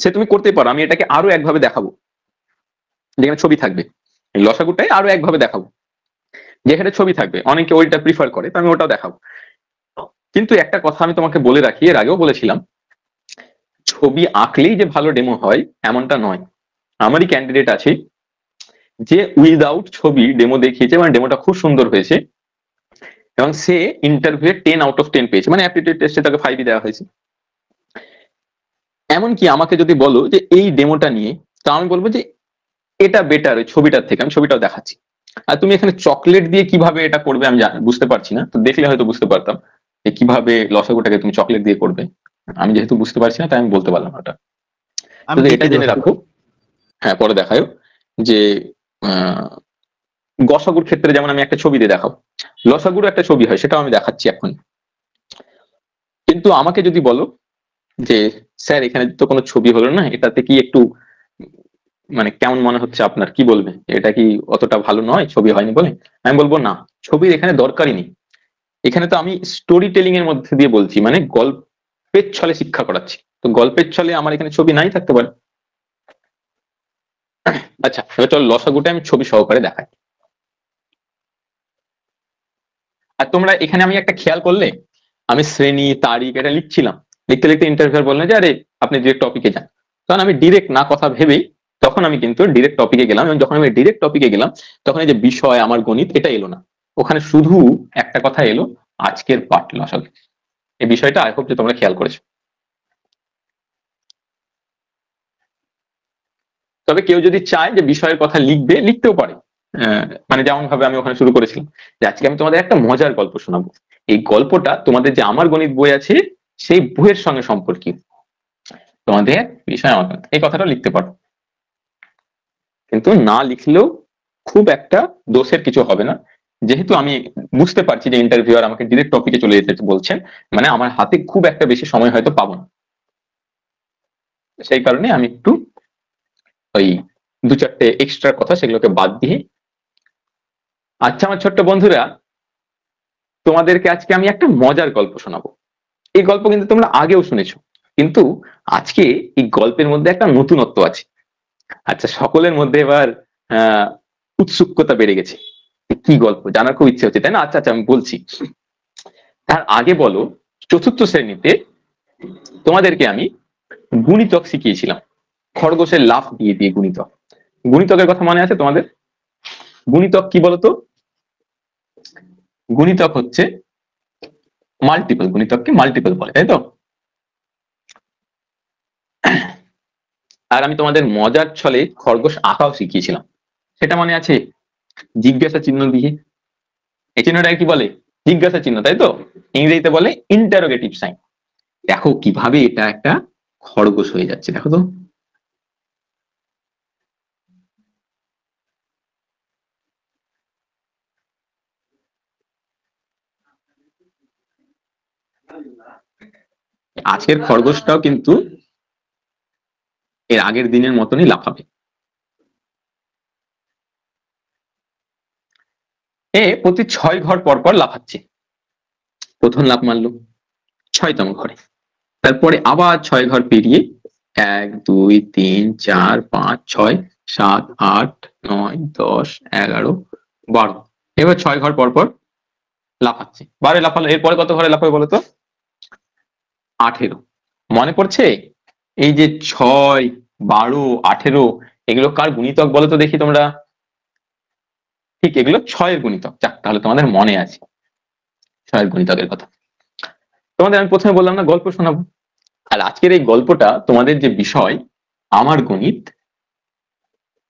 সে তুমি করতে পারো, আমি এটাকে আরো একভাবে দেখাবো যেখানে ছবি থাকবে, এই লসাগুটাই আরো একভাবে দেখাবো যেখানে ছবি থাকবে, অনেকে ওইটা প্রিফার করে তো আমি ওটাও দেখাবো। কিন্তু একটা কথা আমি তোমাকে বলে রাখি, এর আগেও বলেছিলাম, ছবি আঁকলেই যে ভালো ডেমো হয় এমনটা নয়। আমারই ক্যান্ডিডেট আছে যে উইদাউট ছবি ডেমো দেখিয়েছে, মানে ডেমোটা খুব সুন্দর হয়েছে এবং সে ইন্টারভিউ 10 আউট অফ 10 পেয়েছে, মানে অ্যাপটিটিউড টেস্টে তাকে 5 দেওয়া হয়েছে। এমনকি আমাকে যদি বলো যে এই ডেমোটা নিয়ে, তা আমি বলবো যে এটা বেটার ওই ছবিটার থেকে, আমি ছবিটাও দেখাচ্ছি। আর তুমি এখানে চকলেট দিয়ে কিভাবে এটা করবে আমি বুঝতে পারছি না, তো দেখলে হয়তো বুঝতে পারতাম যে কিভাবে লসাগুটাকে তুমি চকলেট দিয়ে করবে, আমি যেহেতু বুঝতে পারছি না তাই আমি বলতে পারলাম ওটা। এটা জেনে রাখো, হ্যাঁ পরে দেখাও যে গসাগুর ক্ষেত্রে যেমন আমি একটা ছবি দিয়ে দেখাবো, লসাগুর একটা ছবি হয়, সেটাও আমি দেখাচ্ছি এখন। কিন্তু আমাকে যদি বলো যে স্যার এখানে তো কোনো ছবি হলো না, এটাতে কি একটু মানে কেমন মনে হচ্ছে আপনার, কি বলবে, এটা কি অতটা ভালো নয় ছবি হয়নি বলে? আমি বলবো না, ছবির এখানে দরকারই নেই। এখানে তো আমি স্টোরি টেলিং এর মধ্যে দিয়ে বলছি, মানে গল্পের ছলে শিক্ষা করাচ্ছি, তো গল্পের ছলে আমার এখানে ছবি নাই থাকতে পারে। আচ্ছা, এবার চল লসাগুটা আমি ছবি সহকারে দেখাই। আর তোমরা এখানে আমি একটা খেয়াল করলে, আমি শ্রেণী তারিখ এটা লিখছিলাম, লিখতে লিখতে ইন্টারভিউয়ার বললেন যে আরে আপনি ডিরেক্ট টপিকে যান, কারণ আমি ডিরেক্ট না কথা ভেবেই তখন আমি কিন্তু ডিরেক্ট টপিকে গেলাম। এবং যখন আমি ডিরেক্ট টপিকে গেলাম তখন এই যে বিষয় আমার গণিত এটা এলো না, ওখানে শুধু একটা কথা এলো, আজকের পাঠ লসাগু। এই বিষয়টা আই হোপ যে তোমরা খেয়াল করেছো। তবে কেউ যদি চায় যে বিষয়ের কথা লিখবে, লিখতেও পারে, মানে যেমন ভাবে আমি ওখানে শুরু করেছিলাম যে আজকে আমি তোমাদের একটা মজার গল্প শোনাবো, এই গল্পটা তোমাদের যে আমার গণিত বই আছে সেই বইয়ের সঙ্গে সম্পর্কিত, তোমাদের বিষয় আমার গণিত, এই কথাটা লিখতে পারো। কিন্তু না লিখলেও খুব একটা দোষের কিছু হবে না, যেহেতু আমি বুঝতে পারছি যে ইন্টারভিউয়ার আমাকে ডিরেক্ট টপিকে চলে যেতে বলছেন, মানে আমার হাতে খুব একটা বেশি সময় হয়তো পাবো না, সেই কারণে আমি একটু ওই দু চারটে এক্সট্রা কথা সেগুলোকে বাদ দিয়ে। আচ্ছা আমার ছোট্ট বন্ধুরা, তোমাদেরকে আজকে আমি একটা মজার গল্প শোনাবো। এই গল্প কিন্তু তোমরা আগেও শুনেছো, কিন্তু আজকে এই গল্পের মধ্যে একটা নতুনত্ব আছে। আচ্ছা, সকলের মধ্যে এবার উৎসুকতা বেড়ে গেছে, কি গল্প জানার খুব ইচ্ছে হচ্ছে, তাই না? আচ্ছা আচ্ছা, আমি বলছি। তার আগে বলো, চতুর্থ শ্রেণীতে তোমাদেরকে আমি গুণিতক শিখিয়েছিলাম, খরগোশের লাফ দিয়ে দিয়ে গুণিতক। গুণিতকের কথা মনে আছে তোমাদের? গুণিতক কি বলতো? গুণিতক হচ্ছে মাল্টিপল, গুণিতককে মাল্টিপল বলে, তাই তো? আর আমি তোমাদের মজার ছলে খরগোশ আঁকাও শিখিয়েছিলাম, সেটা মনে আছে? জিজ্ঞাসা চিহ্ন দিয়ে। এই চিহ্নটাকে কি বলে? জিজ্ঞাসা চিহ্ন, তাই তো? ইংরেজিতে বলে ইন্টারোগেটিভ সাইন। দেখো কিভাবে এটা একটা খরগোশ হয়ে যাচ্ছে, দেখো তো। আজকের খরগোশটাও কিন্তু এর আগের দিনের মতনই লাফাবে। এ প্রতি 6 ঘর পর পর লাফাচ্ছে। প্রথম লাফ মারলো 6তম ঘরে, তারপরে আবার 6 ঘর পেরিয়ে 1 2 3 4 5 6 7 8 9 10 11 12, এবার 6 ঘর পর পর লাফাচ্ছে। 12 লাফালো, এরপরে কত ঘরে লাফাবে বলতো? 18। মনে পড়ছে? এই যে 6 12 18 এগুলো কার গুণিতক বলতো দেখি তোমরা? ঠিক, এগুলো 6-এর গুণিতক। যাক, তাহলে তোমাদের মনে আছে 6-এর গুণিতকের কথা। তোমাদের আমি প্রথমে বললাম না গল্প শোনাবো, আর আজকের এই গল্পটা তোমাদের যে বিষয় আমার গণিত,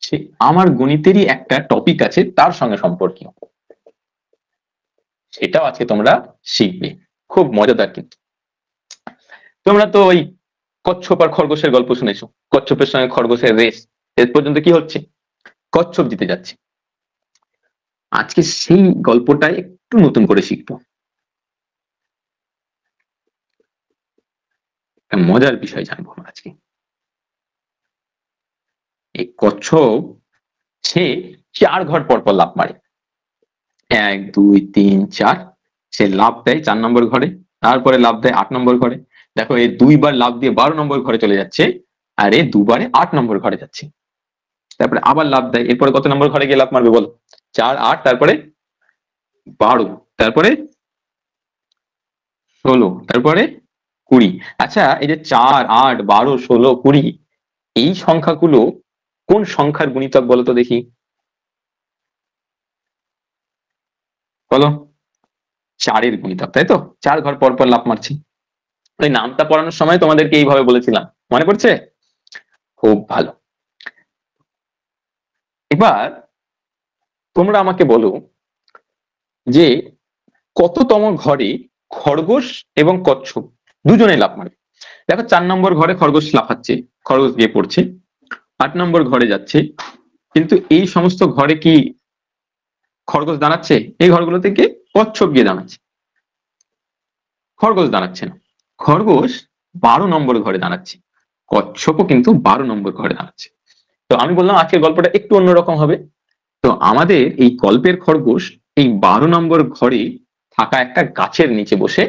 সে আমার গণিতেরই একটা টপিক আছে তার সঙ্গে সম্পর্কীয়, সেটাও আজকে তোমরা শিখবে। খুব মজাদার কিন্তু। তোমরা তো ওই কচ্ছপ আর খরগোশের গল্প শুনেছো, কচ্ছপের সঙ্গে খরগোশের রেস, এর পর্যন্ত কি হচ্ছে? কচ্ছপ জিতে যাচ্ছে। আজকে সেই গল্পটা একটু নতুন করে শিখবো, একটা মজার বিষয় জানবো আজকে। এই কচ্ছপ সে 4 ঘর পর পর লাফ মারে, 1 2 3 4, সে লাফ দেয় 4 নম্বর ঘরে, তারপরে লাফ দেয় 8 নম্বর ঘরে। দেখো, এই 2 বার লাফ দিয়ে 12 নম্বর ঘরে চলে যাচ্ছে, আর এই 2 বারে 8 নম্বর ঘরে যাচ্ছে। তারপরে আবার লাফ দেয়, এরপরে কত নম্বর ঘরে গিয়ে লাফ মারবে বলো? 4 8, তারপরে 12, তারপরে 16, তারপরে 20। আচ্ছা, এই যে 4 8 12 16 20 এই সংখ্যাগুলো কোন সংখ্যার গুণিতক বলো তো দেখি? বলো। 4-এর গুণিতক, তাই তো? 4 ঘর পর পর লাফ মারছি। ওই নামটা পড়ানোর সময় তোমাদেরকে এইভাবে বলেছিলাম, মনে পড়ছে? খুব ভালো। এবার তোমরা আমাকে বলো যে কততম ঘরে খরগোশ এবং কচ্ছপ দুজনে লাফ মারে? দেখো, 4 নম্বর ঘরে খরগোশ লাফাচ্ছে, খরগোশ গিয়ে পড়ছে, 8 নম্বর ঘরে যাচ্ছে, কিন্তু এই সমস্ত ঘরে কি খরগোশ দাঁড়াচ্ছে? এই ঘরগুলো থেকে কচ্ছপ গিয়ে দাঁড়াচ্ছে, খরগোশ দাঁড়াচ্ছে না। খরগোশ 12 নম্বর ঘরে দাঁড়াচ্ছে, কচ্ছপও কিন্তু 12 নম্বর ঘরে দাঁড়াচ্ছে। তো আমি বললাম আজকের গল্পটা একটু অন্যরকম হবে। তো আমাদের এই গল্পের খরগোশ এই 12 নম্বর ঘরে থাকা একটা গাছের নিচে বসে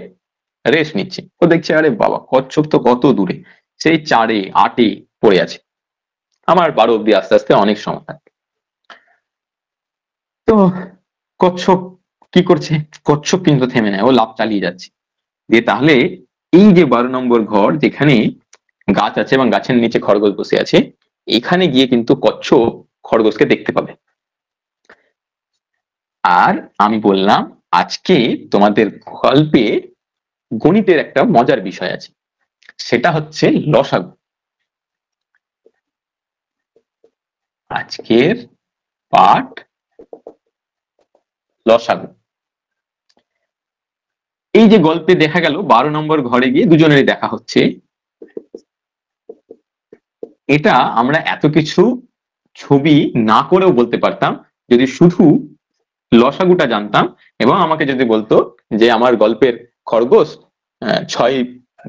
রেস্ট নিচ্ছে। ও দেখছে আরে বাবা, কচ্ছপ তো কত দূরে, সেই 4-এ 8-এ পড়ে আছে, আমার 12 অব্দি আস্তে আস্তে অনেক সময় থাকবে। তো কচ্ছপ কি করছে? কচ্ছপ কিন্তু থেমে নেয়, ও লাফ চালিয়ে যাচ্ছে। দিয়ে তাহলে এই যে 12 নম্বর ঘর, যেখানে গাছ আছে এবং গাছের নিচে খরগোশ বসে আছে, এখানে গিয়ে কিন্তু কচ্ছপ খরগোশকে দেখতে পাবে। আর আমি বললাম আজকে তোমাদের গল্পে গণিতের একটা মজার বিষয় আছে, সেটা হচ্ছে লসাগু। আজকের পাঠ লসাগু। এই যে গল্পে দেখা গেল 12 নম্বর ঘরে গিয়ে দুজনেরই দেখা হচ্ছে, এটা আমরা এত কিছু ছবি না করেও বলতে পারতাম যদি শুধু লসাগুটা জানতাম এবং আমাকে যদি বলতো যে আমার গল্পের খরগোশ 6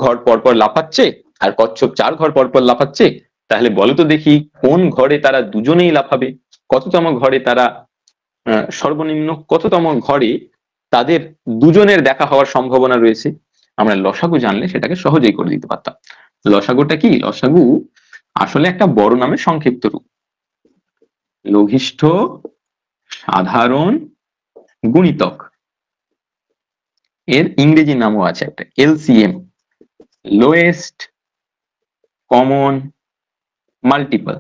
ঘর পরপর লাফাচ্ছে আর কচ্ছপ 4 ঘর পরপর লাফাচ্ছে, তাহলে বলো তো দেখি কোন ঘরে তারা দুজনেই লাফাবে, কততম ঘরে তারা সর্বনিম্ন কততম ঘরে তাদের দুজনের দেখা হওয়ার সম্ভাবনা রয়েছে। আমরা লসাগু জানলে সেটাকে সহজেই করে দিতে পারতাম। লসাগুটা কি? লসাগু আসলে একটা বড় নামের সংক্ষিপ্ত রূপ। লঘিষ্ঠ সাধারণ গুণিতক, এর ইংরেজি নামও আছে একটা, এলসিএম, লোয়েস্ট কমন মাল্টিপল।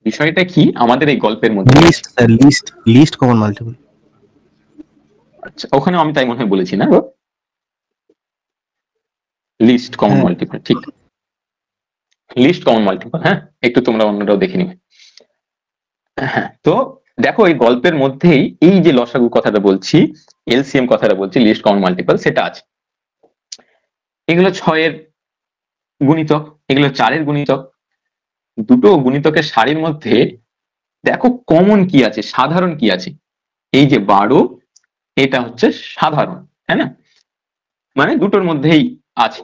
বিষয়টা কি আমাদের এই গল্পের মধ্যে? List common multiple. আচ্ছা, ওখানে আমি তাই মনে হয় বলেছি না, লিস্ট কমন মাল্টিপল, ঠিক, লিস্ট কমন মাল্টিপল। হ্যাঁ, একটু তোমরা অন্যরাও দেখে নিবে। হ্যাঁ, তো দেখো এই গল্পের মধ্যেই এই যে লসাগু কথাটা বলছি, এলসিএম কথাটা বলছি, লিস্ট কমন মাল্টিপল, সেটা আছে। এগুলো 6-এর গুণিতক, এগুলো 4-এর গুণিতক। দুটো গুণিতকের সারির মধ্যে দেখো কমন কি আছে, সাধারণ কি আছে। এই যে 12, এটা হচ্ছে সাধারণ, তাই না? মানে দুটোর মধ্যেই আছে।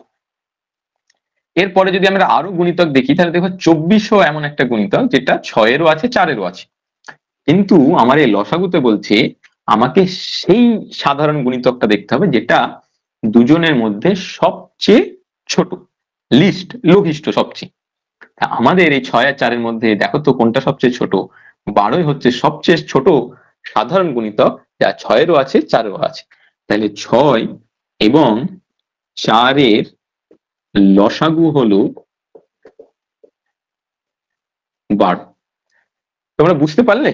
এরপরে যদি আমরা আরো গুণিতক দেখি তাহলে দেখো 2400 এমন একটা গুণিতক যেটা 6-এরও আছে 4-এরও আছে। কিন্তু আমার এই লসাগুতে বলছে আমাকে সেই সাধারণ গুণিতকটা দেখতে হবে যেটা দুজনের মধ্যে সবচেয়ে ছোট, লিস্ট, লঘিষ্ঠ সবচেয়ে। আমাদের এই 6 আর 4-এর মধ্যে দেখো তো কোনটা সবচেয়ে ছোট? 12 হচ্ছে সবচেয়ে ছোট সাধারণ গুণিতক, যা 6-এরও আছে 4-এরও আছে। তাহলে 6 এবং 4-এর লসাগু হলো 12। তোমরা বুঝতে পারলে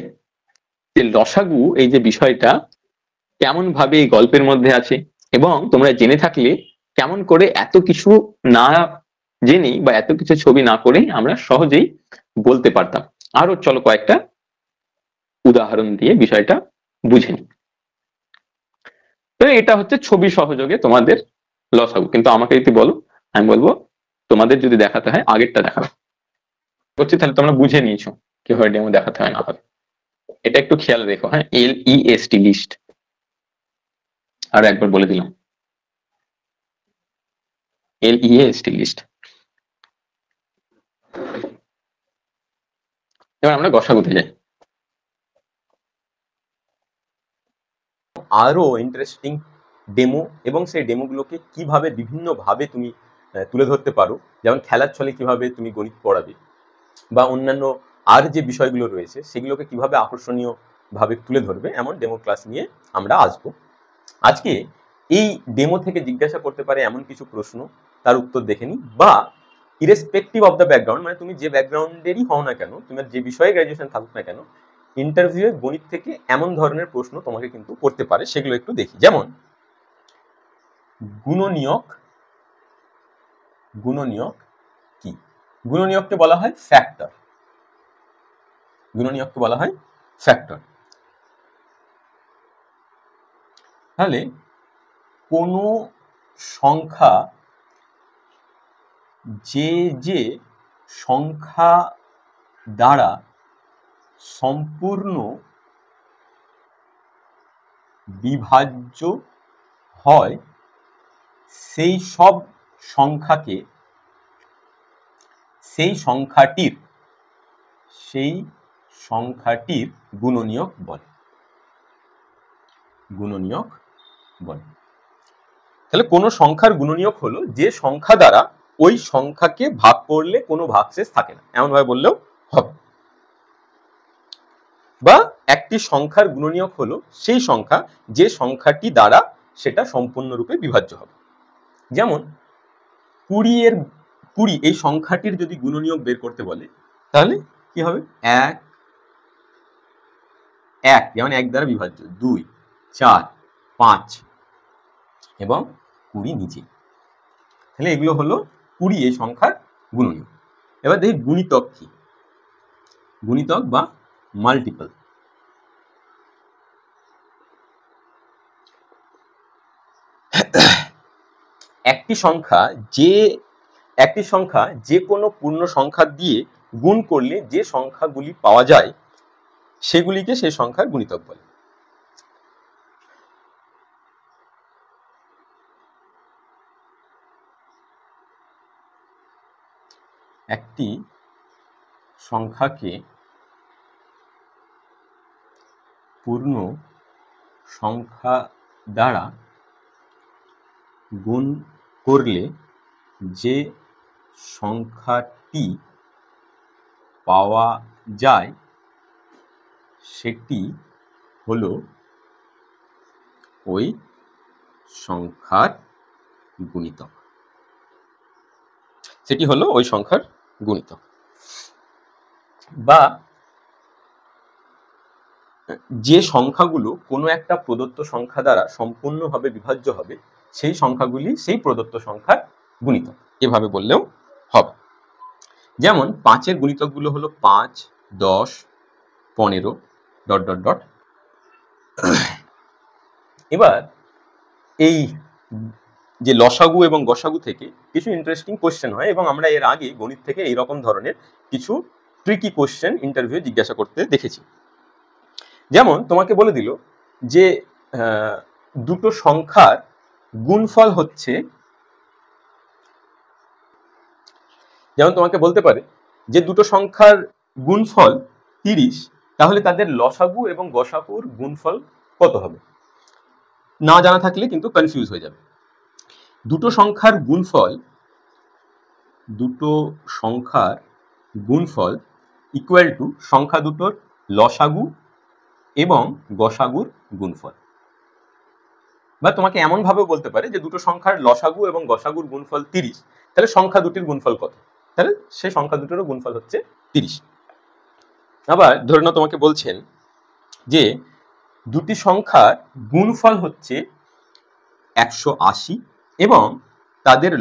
যে লসাগু এই যে বিষয়টা কেমন ভাবে এই গল্পের মধ্যে আছে, এবং তোমরা জেনে থাকলে কেমন করে এত কিছু না জেনেই বা এত কিছু ছবি না করে আমরা সহজেই বলতে পারতাম। আরো চলো কয়েকটা উদাহরণ দিয়ে বিষয়টা বুঝে নিই। তো এটা হচ্ছে ছবি সহযোগে তোমাদের লসাগু। কিন্তু আমাকে যদি বলো, আমি বলবো তোমাদের যদি দেখাতে হয় আগেরটা দেখাবে করছি, তাহলে তোমরা বুঝে নিয়েছো কিভাবে ডেমো দেখাতে হয় না হয়। এটা একটু খেয়াল রেখো। হ্যাঁ, LEST, লিস্ট। আর একবার বলে দিলাম, LEST, লিস্ট। এবার আমরা গসাগুতে যাই। আরো ইন্টারেস্টিং ডেমো এবং সেই ডেমোগুলোকে কিভাবে বিভিন্ন ভাবে তুমি তুলে ধরতে পারো, যেমন খেলার ছলে কিভাবে তুমি গণিত পড়াবে বা অন্যান্য আর যে বিষয়গুলো রয়েছে সেগুলোকে কিভাবে আকর্ষণীয় ভাবে তুলে ধরবে, এমন ডেমো ক্লাস নিয়ে আমরা আসবো। আজকে এই ডেমো থেকে জিজ্ঞাসা করতে পারে এমন কিছু প্রশ্ন, তার উত্তর দেখে নিই, বা ইরেসপেক্টিভ অফ দ্য ব্যাকগ্রাউন্ড, মানে তুমি যে ব্যাকগ্রাউন্ডেরই হও না কেন, তোমার যে বিষয়ে গ্র্যাজুয়েশন থাকুক না কেন, ইন্টারভিউয়ে গণিত থেকে এমন ধরনের প্রশ্ন তোমাকে কিন্তু করতে পারে। সেগুলো একটু দেখি। যেমন গুণনীয়ক। গুণনীয়ক কি? গুণনীয়ককে বলা হয় ফ্যাক্টর। গুণনীয়ককে বলা হয় ফ্যাক্টর। তাহলে কোনো সংখ্যা, যে যে সংখ্যা দ্বারা সম্পূর্ণ বিভাজ্য হয় সেই সব সংখ্যাকে সেই সংখ্যাটির গুণনীয়ক বলে। তাহলে কোন সংখ্যার গুণনীয়ক হলো যে সংখ্যা দ্বারা ওই সংখ্যাকে ভাগ করলে কোনো ভাগশেষ থাকে না, এমন ভাবে বললেও হবে। বা একটি সংখ্যার গুণনীয়ক হলো সেই সংখ্যা যে সংখ্যাটি দ্বারা সেটা সম্পূর্ণরূপে বিভাজ্য হবে। যেমন 20 এই সংখ্যাটির যদি গুণনীয়ক বের করতে বলে তাহলে কি হবে? 1 যেমন 1 দ্বারা বিভাজ্য, 2, 4, 5 এবং 20 নিচে। তাহলে এগুলো হলো 20 এই সংখ্যার গুণনীয়ক। এবার দেখি গুণিতক কি, গুণিতক বা মাল্টিপল। একটি সংখ্যা যে কোনো পূর্ণ সংখ্যা দিয়ে গুণ করলে যে সংখ্যাগুলি পাওয়া যায় সেগুলিকে সেই সংখ্যার গুণিতক বলে। একটি সংখ্যাকে পূর্ণ সংখ্যা দ্বারা গুণ করলে যে সংখ্যাটি পাওয়া যায় সেটি হলো ওই সংখ্যার গুণিতক। বা যে সংখ্যাগুলো কোনো একটা প্রদত্ত সংখ্যা দ্বারা সম্পূর্ণভাবে বিভাজ্য হবে সেই সংখ্যাগুলি সেই প্রদত্ত সংখ্যার গুণিতক, এভাবে বললেও হবে। যেমন 5-এর গুণিতকগুলো হলো 5, 10, 15 ... এবার এই যে লসাগু এবং গসাগু থেকে কিছু ইন্টারেস্টিং কোশ্চেন হয় এবং আমরা এর আগে গণিত থেকে এইরকম ধরনের কিছু ট্রিকি কোশ্চেন ইন্টারভিউ জিজ্ঞাসা করতে দেখেছি। যেমন তোমাকে বলে দিল যে দুটো সংখ্যার গুণফল হচ্ছে, যেমন তোমাকে বলতে পারে যে দুটো সংখ্যার গুণফল 30, তাহলে তাদের লসাগু এবং গসাগুর গুণফল কত হবে? না জানা থাকলে কিন্তু কনফিউজ হয়ে যাবে। দুটো সংখ্যার গুণফল ইকুয়াল টু সংখ্যা দুটোর লসাগু এবং গসাগুর গুণফল। বা তোমাকে এমন ভাবেও বলতে পারে যে দুটো সংখ্যার লসাগু এবং গসাগুর গুণফল 30, তাহলে সংখ্যা দুটির গুণফল কত? তাহলে সেই সংখ্যা দুটোরও গুণফল হচ্ছে 30। আবার ধরে নাও তোমাকে বলছেন যে দুটি সংখ্যার গুণফল হচ্ছে 180 এবং তাদের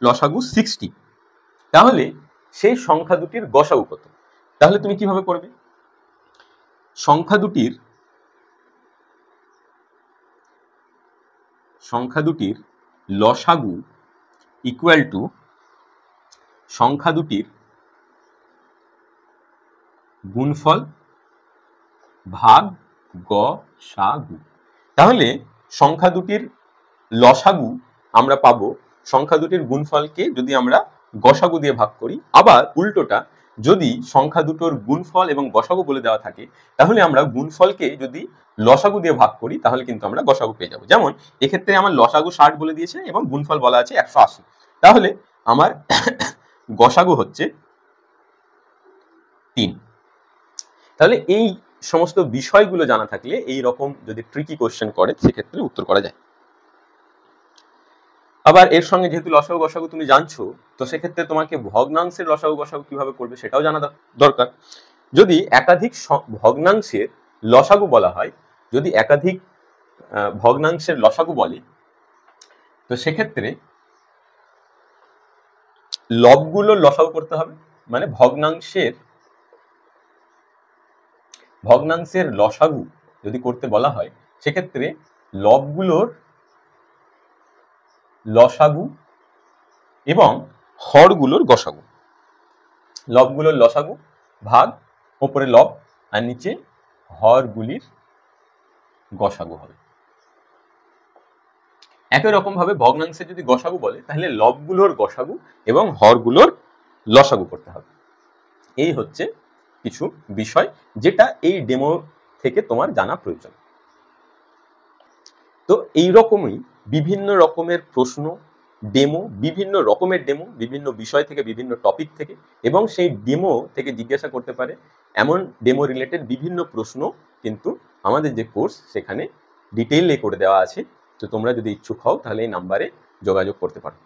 লসাগু 60, তাহলে সেই সংখ্যা দুটির গসাগু কত? তাহলে তুমি কিভাবে করবে? সংখ্যা দুটির লসাগু ইকুয়াল টু সংখ্যা দুটির গুণফল ভাগ গসাগু। তাহলে সংখ্যা দুটির লসাগু আমরা পাবো সংখ্যা দুটির গুণফলকে যদি আমরা গসাগু দিয়ে ভাগ করি। আবার উল্টোটা, যদি সংখ্যা দুটোর গুণফল এবং গসাগু বলে দেওয়া থাকে তাহলে আমরা গুণফলকে যদি লসাগু দিয়ে ভাগ করি তাহলে কিন্তু আমরা গসাগু পেয়ে যাবো। যেমন এক্ষেত্রে আমার লসাগু 60 বলে দিয়েছে এবং গুণফল বলা আছে 180, তাহলে আমার গসাগু হচ্ছে 3। তাহলে এই সমস্ত বিষয়গুলো জানা থাকলে এই রকম যদি ট্রিকি কোশ্চেন করে সেক্ষেত্রে উত্তর করা যায়। আবার এর সঙ্গে যেহেতু লসাগু গসাগু তুমি জানছো, তো সেক্ষেত্রে তোমাকে ভগ্নাংশের লসাগু গসাগু কিভাবে করবে সেটাও জানা দরকার। যদি একাধিক ভগ্নাংশের লসাগু বলা হয়, যদি একাধিক ভগ্নাংশের লসাগু বলে, তো সেক্ষেত্রে লবগুলোর লসাগু করতে হবে। মানে ভগ্নাংশের লসাগু যদি করতে বলা হয় সেক্ষেত্রে লবগুলোর লসাগু এবং হরগুলোর গসাগু। লবগুলোর লসাগু ভাগ ওপরে লব আর নিচে হরগুলির গসাগু হবে। একই রকম ভাবে ভগ্নাংশে যদি গসাগু বলে তাহলে লবগুলোর গসাগু এবং হরগুলোর লসাগু করতে হবে। এই হচ্ছে কিছু বিষয় যেটা এই ডেমো থেকে তোমার জানা প্রয়োজন। তো এই রকমই বিভিন্ন রকমের প্রশ্ন ডেমো, বিভিন্ন রকমের ডেমো, বিভিন্ন বিষয় থেকে, বিভিন্ন টপিক থেকে, এবং সেই ডেমো থেকে জিজ্ঞাসা করতে পারে এমন ডেমো রিলেটেড বিভিন্ন প্রশ্ন কিন্তু আমাদের যে কোর্স সেখানে ডিটেইলে করে দেওয়া আছে। তো তোমরা যদি ইচ্ছুক হও তাহলে এই নাম্বারে যোগাযোগ করতে পারো।